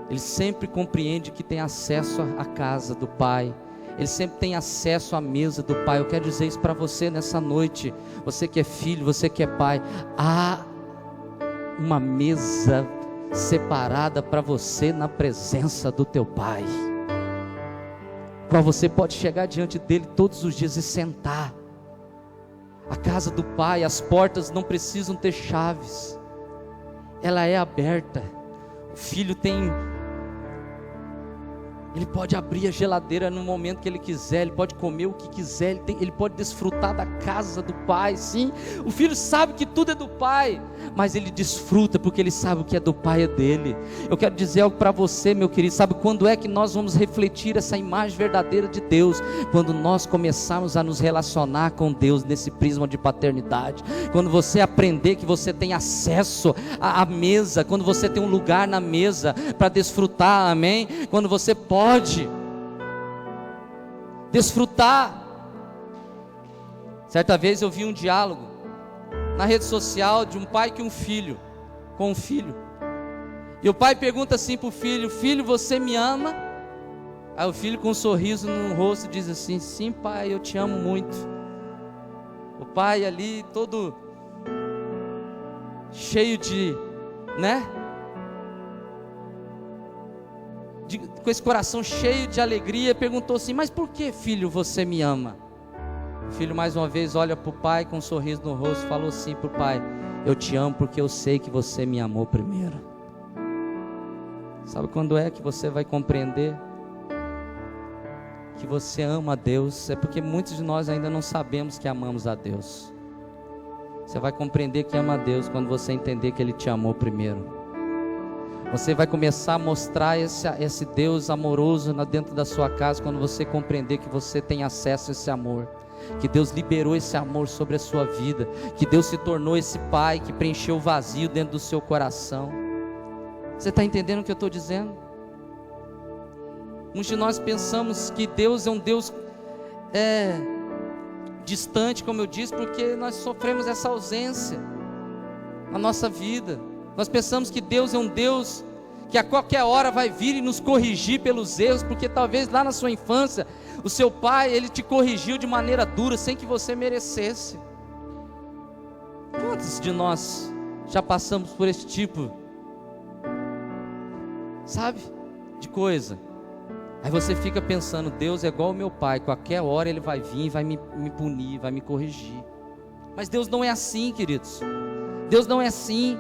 ele sempre compreende que tem acesso à casa do Pai. Ele sempre tem acesso à mesa do Pai. Eu quero dizer isso para você nessa noite. Você que é filho, você que é pai. Há uma mesa separada para você na presença do teu Pai, qual você pode chegar diante dele todos os dias e sentar. A casa do Pai, as portas não precisam ter chaves, ela é aberta. O filho ele pode abrir a geladeira no momento que ele quiser, ele pode comer o que quiser, ele pode desfrutar da casa do Pai. Sim, o filho sabe que tudo é do Pai, mas ele desfruta porque ele sabe o que é do Pai é dele. Eu quero dizer algo para você, meu querido. Sabe quando é que nós vamos refletir essa imagem verdadeira de Deus? Quando nós começarmos a nos relacionar com Deus nesse prisma de paternidade. Quando você aprender que você tem acesso à mesa, quando você tem um lugar na mesa para desfrutar, amém? Quando você pode desfrutar. Certa vez eu vi um diálogo na rede social de um pai com um filho, e o pai pergunta assim para o filho: filho, você me ama? Aí o filho, com um sorriso no rosto, diz assim: sim, pai, eu te amo muito. O pai ali todo cheio de, com esse coração cheio de alegria, perguntou assim: mas por que, filho, você me ama? O filho mais uma vez olha para o pai com um sorriso no rosto e falou assim para o pai: eu te amo porque eu sei que você me amou primeiro. Sabe quando é que você vai compreender que você ama a Deus? É porque muitos de nós ainda não sabemos que amamos a Deus. Você vai compreender que ama a Deus quando você entender que Ele te amou primeiro. Você vai começar a mostrar esse Deus amoroso dentro da sua casa quando você compreender que você tem acesso a esse amor, que Deus liberou esse amor sobre a sua vida, que Deus se tornou esse Pai que preencheu o vazio dentro do seu coração. Você está entendendo o que eu estou dizendo? Muitos de nós pensamos que Deus é um Deus distante, como eu disse, porque nós sofremos essa ausência na nossa vida. Nós pensamos que Deus é um Deus que a qualquer hora vai vir e nos corrigir pelos erros, porque talvez lá na sua infância, o seu pai, ele te corrigiu de maneira dura, sem que você merecesse. Quantos de nós já passamos por esse tipo, de coisa? Aí você fica pensando: Deus é igual ao meu pai, qualquer hora Ele vai vir e vai me punir, vai me corrigir. Mas Deus não é assim, queridos. Deus não é assim.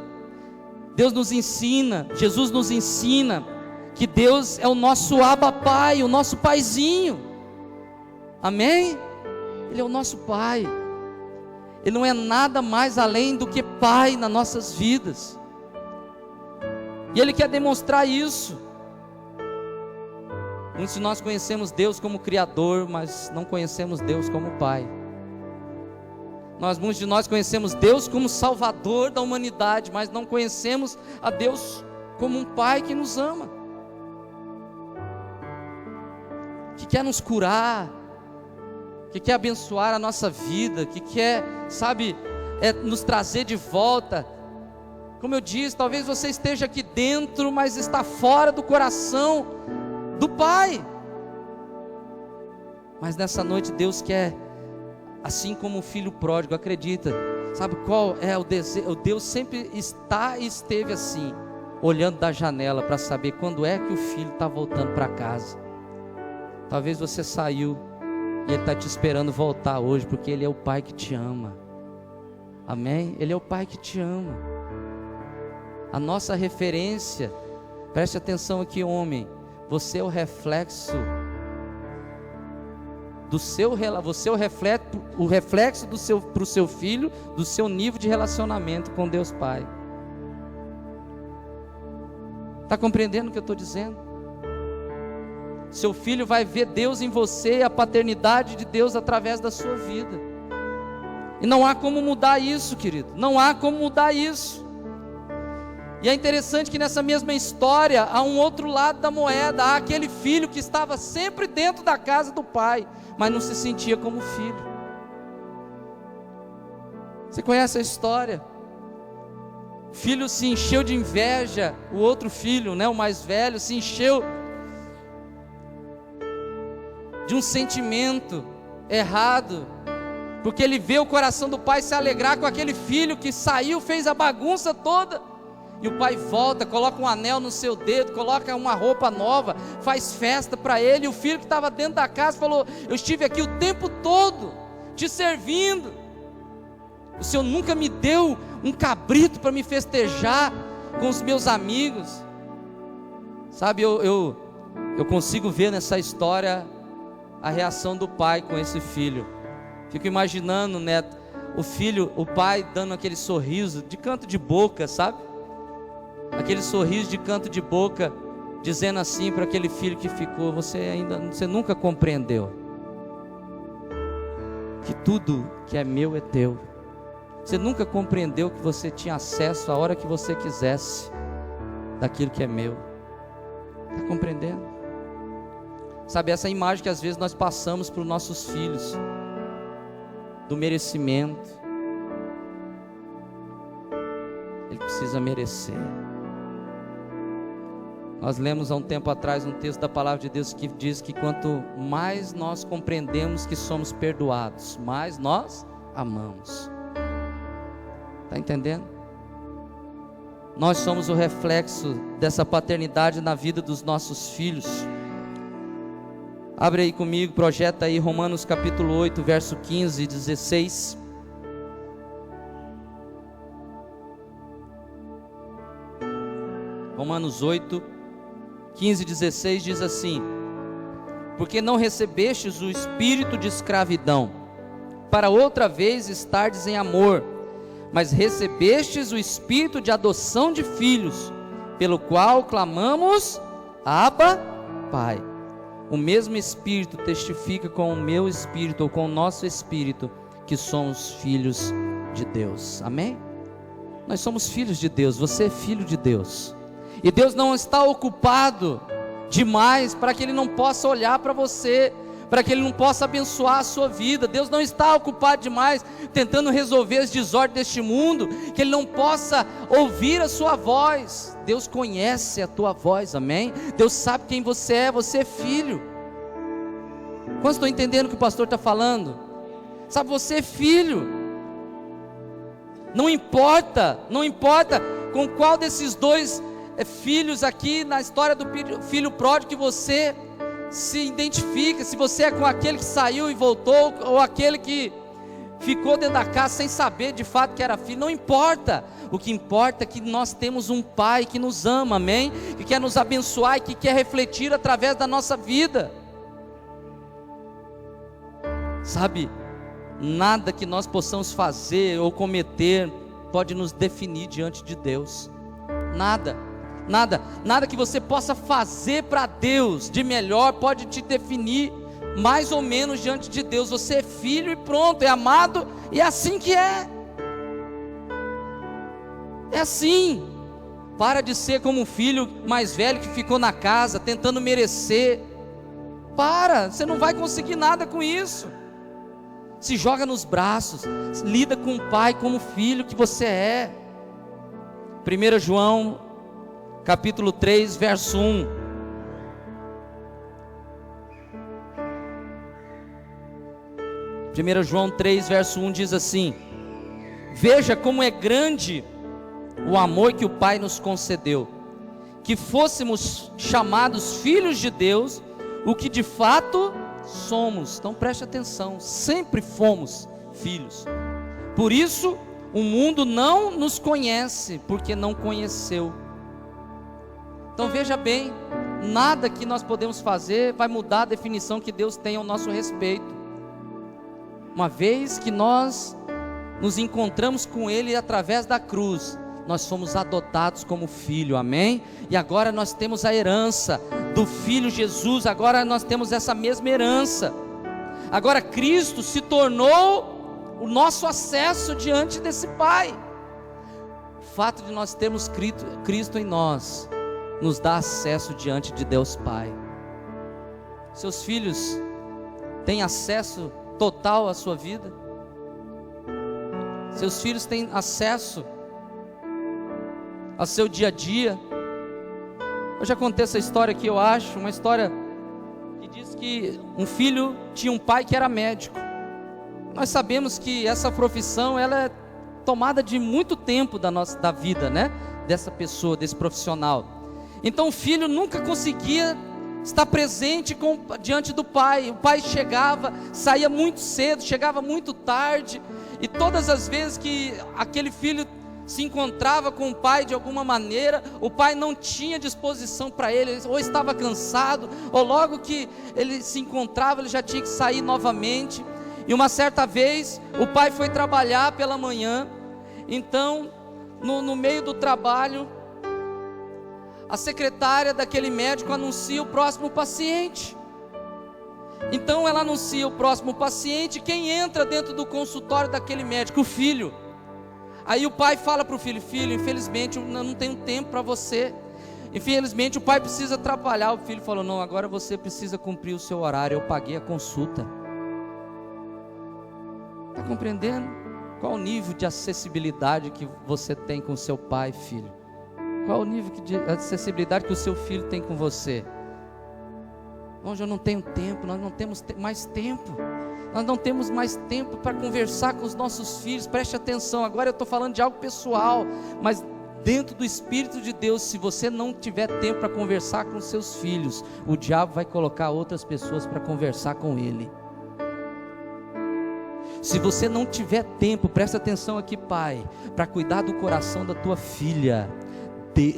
Deus nos ensina, Jesus nos ensina que Deus é o nosso Abba Pai, o nosso Paizinho. Amém? Ele é o nosso Pai. Ele não é nada mais além do que Pai nas nossas vidas. E Ele quer demonstrar isso. Muitos de nós conhecemos Deus como Criador, mas não conhecemos Deus como Pai. Muitos de nós conhecemos Deus como Salvador da humanidade, mas não conhecemos a Deus como um Pai que nos ama, que quer nos curar, que quer abençoar a nossa vida, que quer, nos trazer de volta. Como eu disse, talvez você esteja aqui dentro, mas está fora do coração do Pai. Mas nessa noite Deus quer, assim como o filho pródigo, acredita, sabe qual é o desejo? Deus sempre está e esteve assim, olhando da janela para saber quando é que o filho está voltando para casa. Talvez você saiu e Ele está te esperando voltar hoje, porque Ele é o Pai que te ama. Amém? Ele é o Pai que te ama. A nossa referência, preste atenção aqui, homem, você é o reflexo você é o reflexo para o seu filho, do seu nível de relacionamento com Deus Pai. Está compreendendo o que eu estou dizendo? Seu filho vai ver Deus em você, a paternidade de Deus através da sua vida. E não há como mudar isso, querido. Não há como mudar isso. E é interessante que nessa mesma história há um outro lado da moeda. Há aquele filho que estava sempre dentro da casa do pai, mas não se sentia como filho. Você conhece a história? filho se encheu de inveja, o outro filho, né, o mais velho, se encheu de um sentimento errado, porque ele vê o coração do pai se alegrar com aquele filho que saiu, fez a bagunça toda, e o pai volta, coloca um anel no seu dedo, coloca uma roupa nova, faz festa para ele, e o filho que estava dentro da casa falou: eu estive aqui o tempo todo, te servindo, o Senhor nunca me deu um cabrito para me festejar com os meus amigos. Sabe, eu consigo ver nessa história a reação do pai com esse filho. Fico imaginando, neto, o pai dando aquele sorriso de canto de boca, sabe? Aquele sorriso de canto de boca, dizendo assim para aquele filho que ficou: você nunca compreendeu que tudo que é meu é teu. Você nunca compreendeu que você tinha acesso a hora que você quisesse daquilo que é meu. Está compreendendo? Sabe, essa imagem que às vezes nós passamos para os nossos filhos, do merecimento. Ele precisa merecer. Nós lemos há um tempo atrás um texto da palavra de Deus que diz que quanto mais nós compreendemos que somos perdoados, mais nós amamos. Está entendendo? Nós somos o reflexo dessa paternidade na vida dos nossos filhos. Abre aí comigo, projeta aí Romanos capítulo 8, verso 15 e 16. Romanos 8, 15 e 16 diz assim: porque não recebestes o espírito de escravidão, para outra vez estardes em amor, mas recebestes o espírito de adoção de filhos, pelo qual clamamos: Abba, Pai. O mesmo Espírito testifica com o meu espírito, ou com o nosso espírito, que somos filhos de Deus. Amém? Nós somos filhos de Deus, você é filho de Deus. E Deus não está ocupado demais para que Ele não possa olhar para você, para que Ele não possa abençoar a sua vida. Deus não está ocupado demais tentando resolver as desordens deste mundo, que Ele não possa ouvir a sua voz. Deus conhece a tua voz, amém? Deus sabe quem você é filho. Quantos estão entendendo o que o pastor está falando? Sabe, você é filho. Não importa com qual desses dois filhos aqui na história do filho pródigo que você se identifica, se você é com aquele que saiu e voltou, ou aquele que ficou dentro da casa sem saber de fato que era filho. Não importa, o que importa é que nós temos um pai que nos ama, amém? Que quer nos abençoar e que quer refletir através da nossa vida. Sabe, nada que nós possamos fazer ou cometer pode nos definir diante de Deus. Nada que você possa fazer para Deus de melhor pode te definir mais ou menos diante de Deus. Você é filho e pronto, é amado, e é assim que é. É assim. Para de ser como um filho mais velho que ficou na casa tentando merecer. Você não vai conseguir nada com isso. Se joga nos braços, lida com o pai como filho que você é. 1 João capítulo 3, verso 1. João 3, verso 1 diz assim: veja como é grande o amor que o Pai nos concedeu, que fôssemos chamados filhos de Deus, o que de fato somos. Então preste atenção, sempre fomos filhos. Por isso o mundo não nos conhece, porque não conheceu. Então veja bem, nada que nós podemos fazer vai mudar a definição que Deus tem ao nosso respeito. Uma vez que nós nos encontramos com Ele através da cruz, nós somos adotados como filho, amém? E agora nós temos a herança do Filho Jesus, agora nós temos essa mesma herança. Agora Cristo se tornou o nosso acesso diante desse Pai. O fato de nós termos Cristo em nós nos dá acesso diante de Deus Pai. Seus filhos têm acesso total à sua vida? Seus filhos têm acesso ao seu dia a dia. Eu já contei essa história aqui, eu acho, uma história que diz que um filho tinha um pai que era médico. Nós sabemos que essa profissão, ela é tomada de muito tempo da vida, né? Dessa pessoa, desse profissional. Então o filho nunca conseguia estar presente diante do pai. O pai chegava, saía muito cedo, chegava muito tarde, e todas as vezes que aquele filho se encontrava com o pai de alguma maneira, o pai não tinha disposição para ele, ou estava cansado, ou logo que ele se encontrava, ele já tinha que sair novamente. E uma certa vez, o pai foi trabalhar pela manhã. Então, no meio do trabalho, a secretária daquele médico anuncia o próximo paciente. Então ela anuncia o próximo paciente. Quem entra dentro do consultório daquele médico? O filho. Aí o pai fala para o filho: filho, infelizmente eu não tenho tempo para você, infelizmente o pai precisa trabalhar. O filho falou: não, agora você precisa cumprir o seu horário, eu paguei a consulta. Está compreendendo? Qual o nível de acessibilidade que você tem com seu pai, filho? Qual o nível de acessibilidade que o seu filho tem com você? Hoje eu não tenho tempo, nós não temos mais tempo. Nós não temos mais tempo para conversar com os nossos filhos. Preste atenção, agora eu estou falando de algo pessoal, mas dentro do Espírito de Deus, se você não tiver tempo para conversar com seus filhos, o diabo vai colocar outras pessoas para conversar com ele. Se você não tiver tempo, presta atenção aqui, pai, para cuidar do coração da tua filha,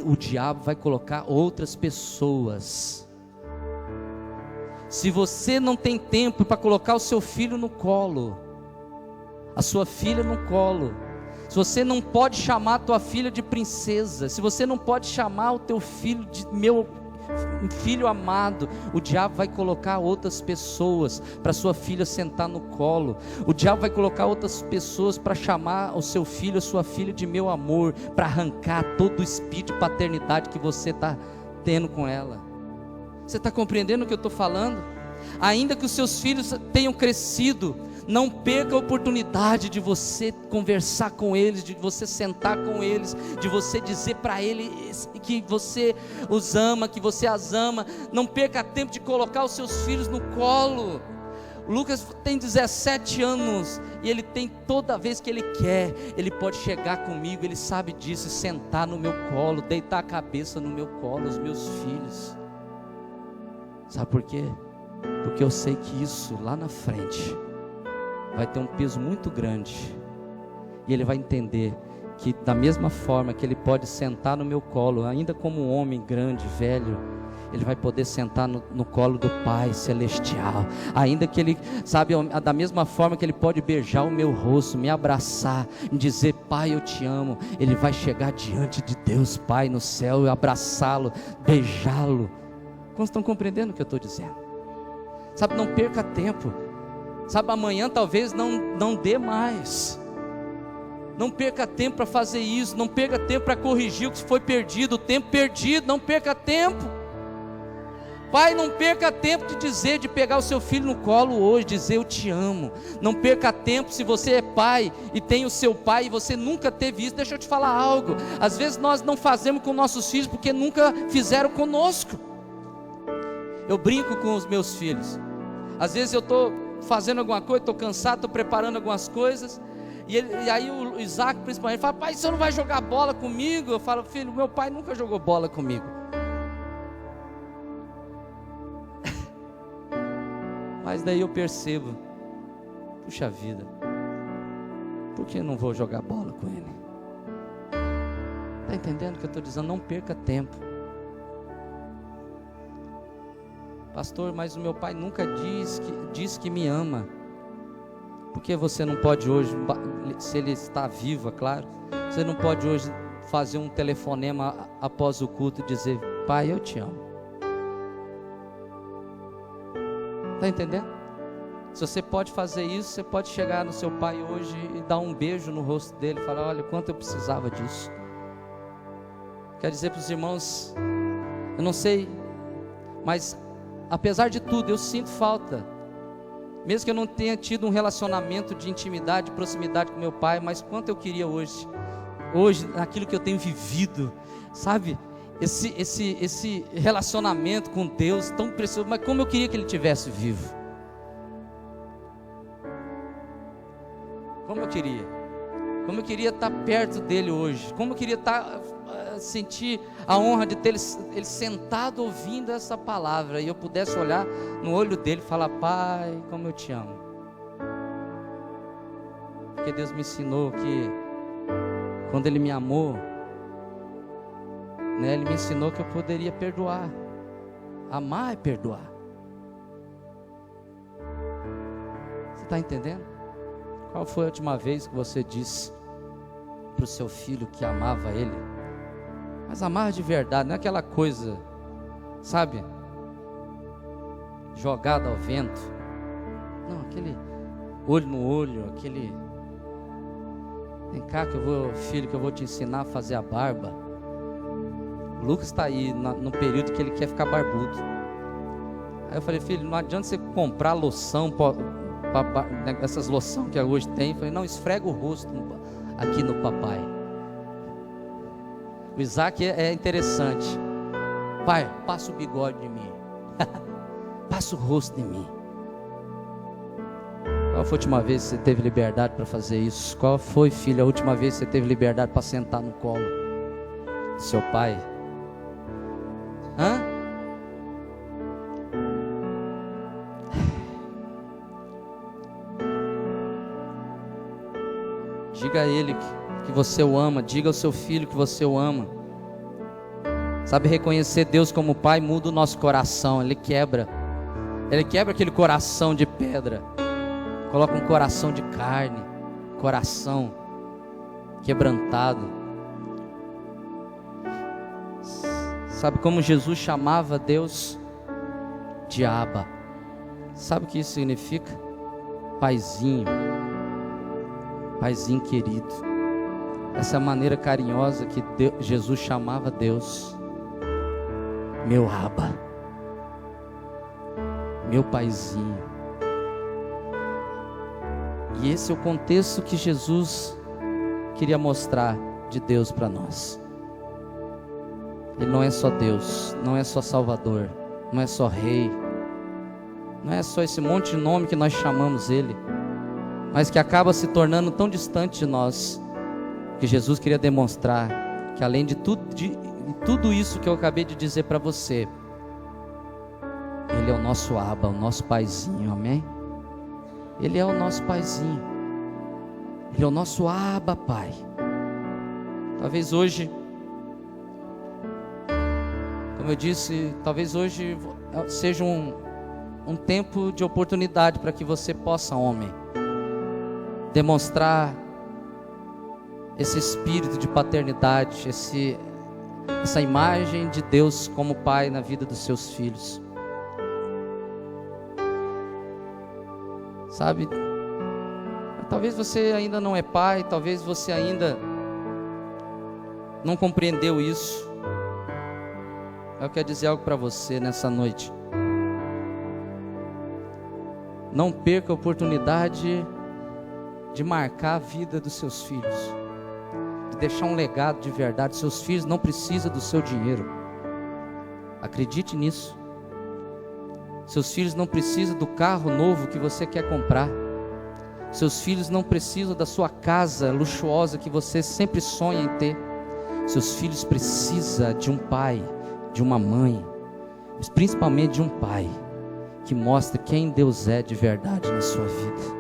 o diabo vai colocar outras pessoas. Se você não tem tempo para colocar o seu filho no colo, a sua filha no colo, se você não pode chamar a tua filha de princesa, se você não pode chamar o teu filho de meu filho amado, o diabo vai colocar outras pessoas para sua filha sentar no colo. O diabo vai colocar outras pessoas para chamar o seu filho, a sua filha de meu amor, para arrancar todo o espírito de paternidade que você está tendo com ela. Você está compreendendo o que eu estou falando? Ainda que os seus filhos tenham crescido, não perca a oportunidade de você conversar com eles, de você sentar com eles, de você dizer para eles que você os ama, que você as ama. Não perca tempo de colocar os seus filhos no colo. O Lucas tem 17 anos e ele tem, toda vez que ele quer, ele pode chegar comigo, ele sabe disso, e sentar no meu colo, deitar a cabeça no meu colo, os meus filhos. Sabe por quê? Porque eu sei que isso lá na frente vai ter um peso muito grande, e ele vai entender que da mesma forma que ele pode sentar no meu colo, ainda como um homem grande, velho, ele vai poder sentar no colo do Pai Celestial. Ainda que ele, sabe, da mesma forma que ele pode beijar o meu rosto, me abraçar, e dizer: Pai, eu te amo, ele vai chegar diante de Deus Pai no céu e abraçá-lo, beijá-lo. Quantos estão compreendendo o que eu estou dizendo? Sabe, não perca tempo. Sabe, amanhã talvez não dê mais. Não perca tempo para fazer isso. Não perca tempo para corrigir o que foi perdido. O tempo perdido, não perca tempo. Pai, não perca tempo de pegar o seu filho no colo hoje, dizer: eu te amo. Não perca tempo, se você é pai e tem o seu pai e você nunca teve isso. Deixa eu te falar algo. Às vezes nós não fazemos com nossos filhos porque nunca fizeram conosco. Eu brinco com os meus filhos. Às vezes eu estou fazendo alguma coisa, estou cansado, estou preparando algumas coisas, e aí o Isaac principalmente fala: pai, você não vai jogar bola comigo? Eu falo: filho, meu pai nunca jogou bola comigo. Mas daí eu percebo: puxa vida, por que eu não vou jogar bola com ele? Está entendendo o que eu estou dizendo? Não perca tempo. Pastor, mas o meu pai nunca diz que me ama. Por que você não pode hoje, se ele está vivo, é claro, você não pode hoje fazer um telefonema após o culto e dizer: pai, eu te amo? Está entendendo? Se você pode fazer isso, você pode chegar no seu pai hoje e dar um beijo no rosto dele e falar: olha, quanto eu precisava disso. Quero dizer para os irmãos, eu não sei, mas apesar de tudo, eu sinto falta, mesmo que eu não tenha tido um relacionamento de intimidade, de proximidade com meu pai, mas quanto eu queria hoje hoje, naquilo que eu tenho vivido, sabe? Esse relacionamento com Deus tão precioso, mas como eu queria que ele tivesse vivo. Como eu queria estar perto dele hoje, como eu queria sentir a honra de ter ele sentado ouvindo essa palavra, e eu pudesse olhar no olho dele e falar: Pai, como eu te amo. Porque Deus me ensinou que quando ele me amou, né, ele me ensinou que eu poderia perdoar. Amar é perdoar. Você está entendendo? Qual foi a última vez que você disse para o seu filho que amava ele? Mas amar de verdade, não é aquela coisa, sabe, jogada ao vento. Não, aquele olho no olho, aquele: vem cá filho, que eu vou te ensinar a fazer a barba. O Lucas está aí no período que ele quer ficar barbudo. Aí eu falei: filho, não adianta você comprar loção, essas loção que hoje tem. Eu falei: não, esfrega o rosto aqui no papai. O Isaac é interessante. Pai, passa o bigode em mim. Passa o rosto em mim. Qual foi a última vez que você teve liberdade para fazer isso? Qual foi, filho, a última vez que você teve liberdade para sentar no colo do seu pai? Diga a ele que você o ama. Diga ao seu filho que você o ama. Sabe, reconhecer Deus como Pai muda o nosso coração. Ele quebra aquele coração de pedra, coloca um coração de carne, coração quebrantado. Sabe como Jesus chamava Deus? De Abba. Sabe o que isso significa? Paizinho, Paizinho querido. Essa é a maneira carinhosa que Jesus chamava Deus. Meu Abba, meu Paizinho. E esse é o contexto que Jesus queria mostrar de Deus para nós. Ele não é só Deus, não é só Salvador, não é só Rei, não é só esse monte de nome que nós chamamos Ele, mas que acaba se tornando tão distante de nós, que Jesus queria demonstrar que além de tudo isso que eu acabei de dizer para você, Ele é o nosso Abba, o nosso Paizinho, amém? Ele é o nosso Paizinho, Ele é o nosso Abba, Pai. Talvez hoje, como eu disse, talvez hoje seja um tempo de oportunidade para que você possa, homem, demonstrar esse espírito de paternidade, essa imagem de Deus como Pai na vida dos seus filhos. Sabe, talvez você ainda não é pai, talvez você ainda não compreendeu isso. Eu quero dizer algo para você nessa noite. Não perca a oportunidade de marcar a vida dos seus filhos, de deixar um legado de verdade. Seus filhos não precisam do seu dinheiro, acredite nisso. Seus filhos não precisam do carro novo que você quer comprar. Seus filhos não precisam da sua casa luxuosa que você sempre sonha em ter. Seus filhos precisam de um pai, de uma mãe, mas principalmente de um pai que mostre quem Deus é de verdade na sua vida.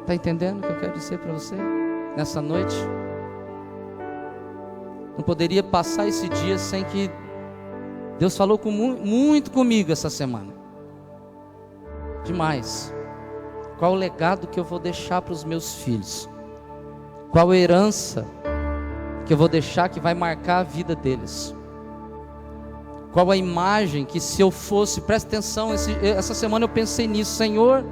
Está entendendo o que eu quero dizer para você nessa noite? Não poderia passar esse dia sem que Deus falou muito comigo essa semana. Demais. Qual o legado que eu vou deixar para os meus filhos? Qual a herança que eu vou deixar que vai marcar a vida deles? Qual a imagem que, se eu fosse, presta atenção, essa semana eu pensei nisso, Senhor,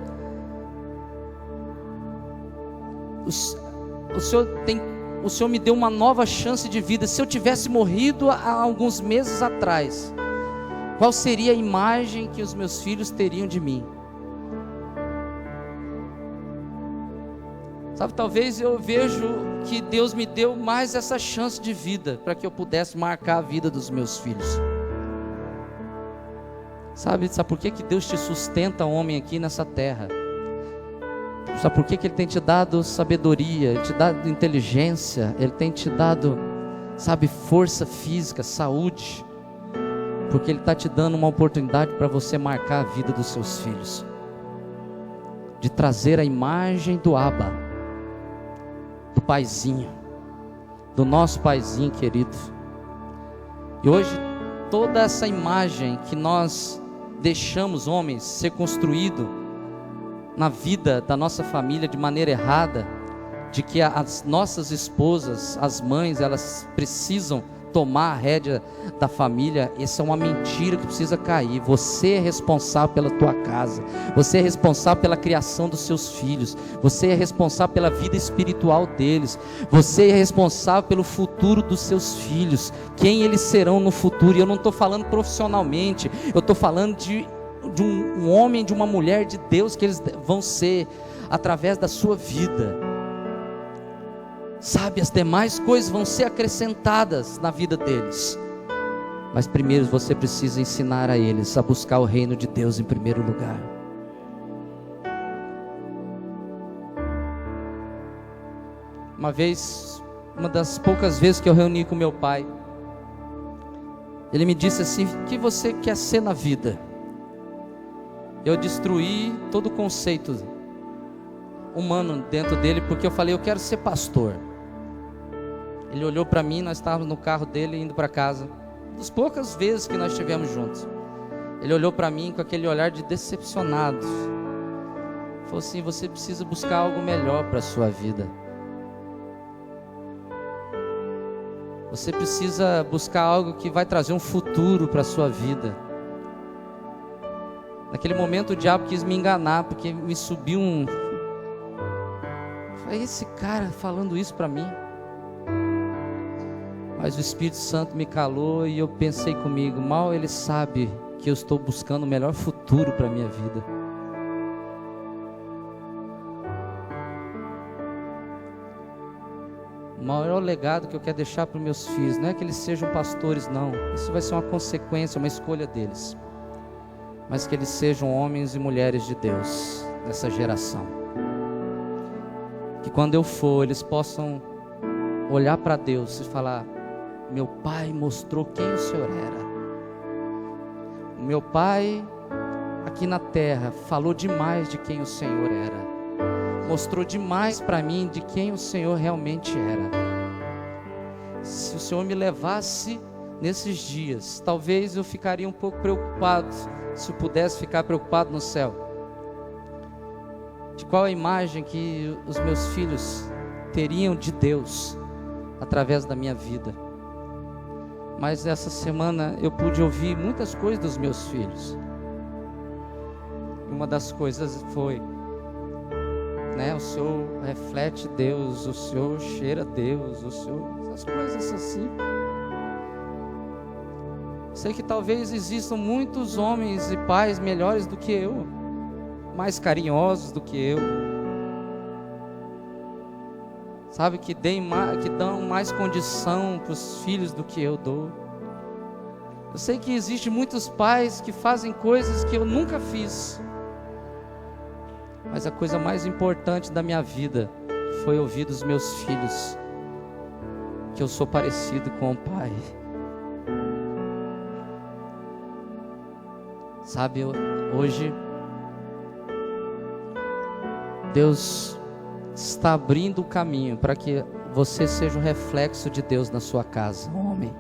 o Senhor me deu uma nova chance de vida. Se eu tivesse morrido há alguns meses atrás, qual seria a imagem que os meus filhos teriam de mim? Sabe, talvez eu vejo que Deus me deu mais essa chance de vida, para que eu pudesse marcar a vida dos meus filhos. Sabe por que Deus te sustenta, homem, aqui nessa terra? Sabe por que Ele tem te dado sabedoria, Ele te dado inteligência, Ele tem te dado, sabe, força física, saúde? Porque Ele está te dando uma oportunidade para você marcar a vida dos seus filhos, de trazer a imagem do Abba, do paizinho, do nosso paizinho querido. E hoje toda essa imagem que nós deixamos, homens, ser construído na vida da nossa família de maneira errada, de que as nossas esposas, as mães, elas precisam tomar a rédea da família, isso é uma mentira que precisa cair. Você é responsável pela tua casa, você é responsável pela criação dos seus filhos, você é responsável pela vida espiritual deles, você é responsável pelo futuro dos seus filhos, quem eles serão no futuro. E eu não estou falando profissionalmente, eu estou falando de um homem, de uma mulher de Deus, que eles vão ser através da sua vida. Sabe, as demais coisas vão ser acrescentadas na vida deles, mas primeiro você precisa ensinar a eles a buscar o reino de Deus em primeiro lugar. Uma vez, uma das poucas vezes que eu reuni com meu pai, ele me disse assim: o que você quer ser na vida? Eu destruí todo o conceito humano dentro dele, porque eu falei: eu quero ser pastor. Ele olhou para mim, nós estávamos no carro dele indo para casa, das poucas vezes que nós estivemos juntos. Ele olhou para mim com aquele olhar de decepcionado, falou assim: você precisa buscar algo melhor para a sua vida, você precisa buscar algo que vai trazer um futuro para a sua vida. Naquele momento o diabo quis me enganar, porque me subiu falei: esse cara falando isso para mim. Mas o Espírito Santo me calou e eu pensei comigo: mal ele sabe que eu estou buscando o melhor futuro para a minha vida. O maior legado que eu quero deixar para os meus filhos não é que eles sejam pastores, não. Isso vai ser uma consequência, uma escolha deles. Mas que eles sejam homens e mulheres de Deus nessa geração. Que quando eu for, eles possam olhar para Deus e falar: meu pai mostrou quem o Senhor era. O meu pai aqui na terra falou demais de quem o Senhor era. Mostrou demais para mim de quem o Senhor realmente era. Se o Senhor me levasse nesses dias, talvez eu ficaria um pouco preocupado, se eu pudesse ficar preocupado no céu, de qual a imagem que os meus filhos teriam de Deus através da minha vida. Mas essa semana eu pude ouvir muitas coisas dos meus filhos. Uma das coisas foi, o Senhor reflete Deus, o Senhor cheira Deus, o Senhor, essas coisas assim. Sei que talvez existam muitos homens e pais melhores do que eu, mais carinhosos do que eu, sabe, que dão mais condição para os filhos do que eu dou. Eu sei que existem muitos pais que fazem coisas que eu nunca fiz, mas a coisa mais importante da minha vida foi ouvir dos meus filhos que eu sou parecido com o Pai. Sabe, hoje Deus está abrindo o caminho para que você seja um reflexo de Deus na sua casa, homem.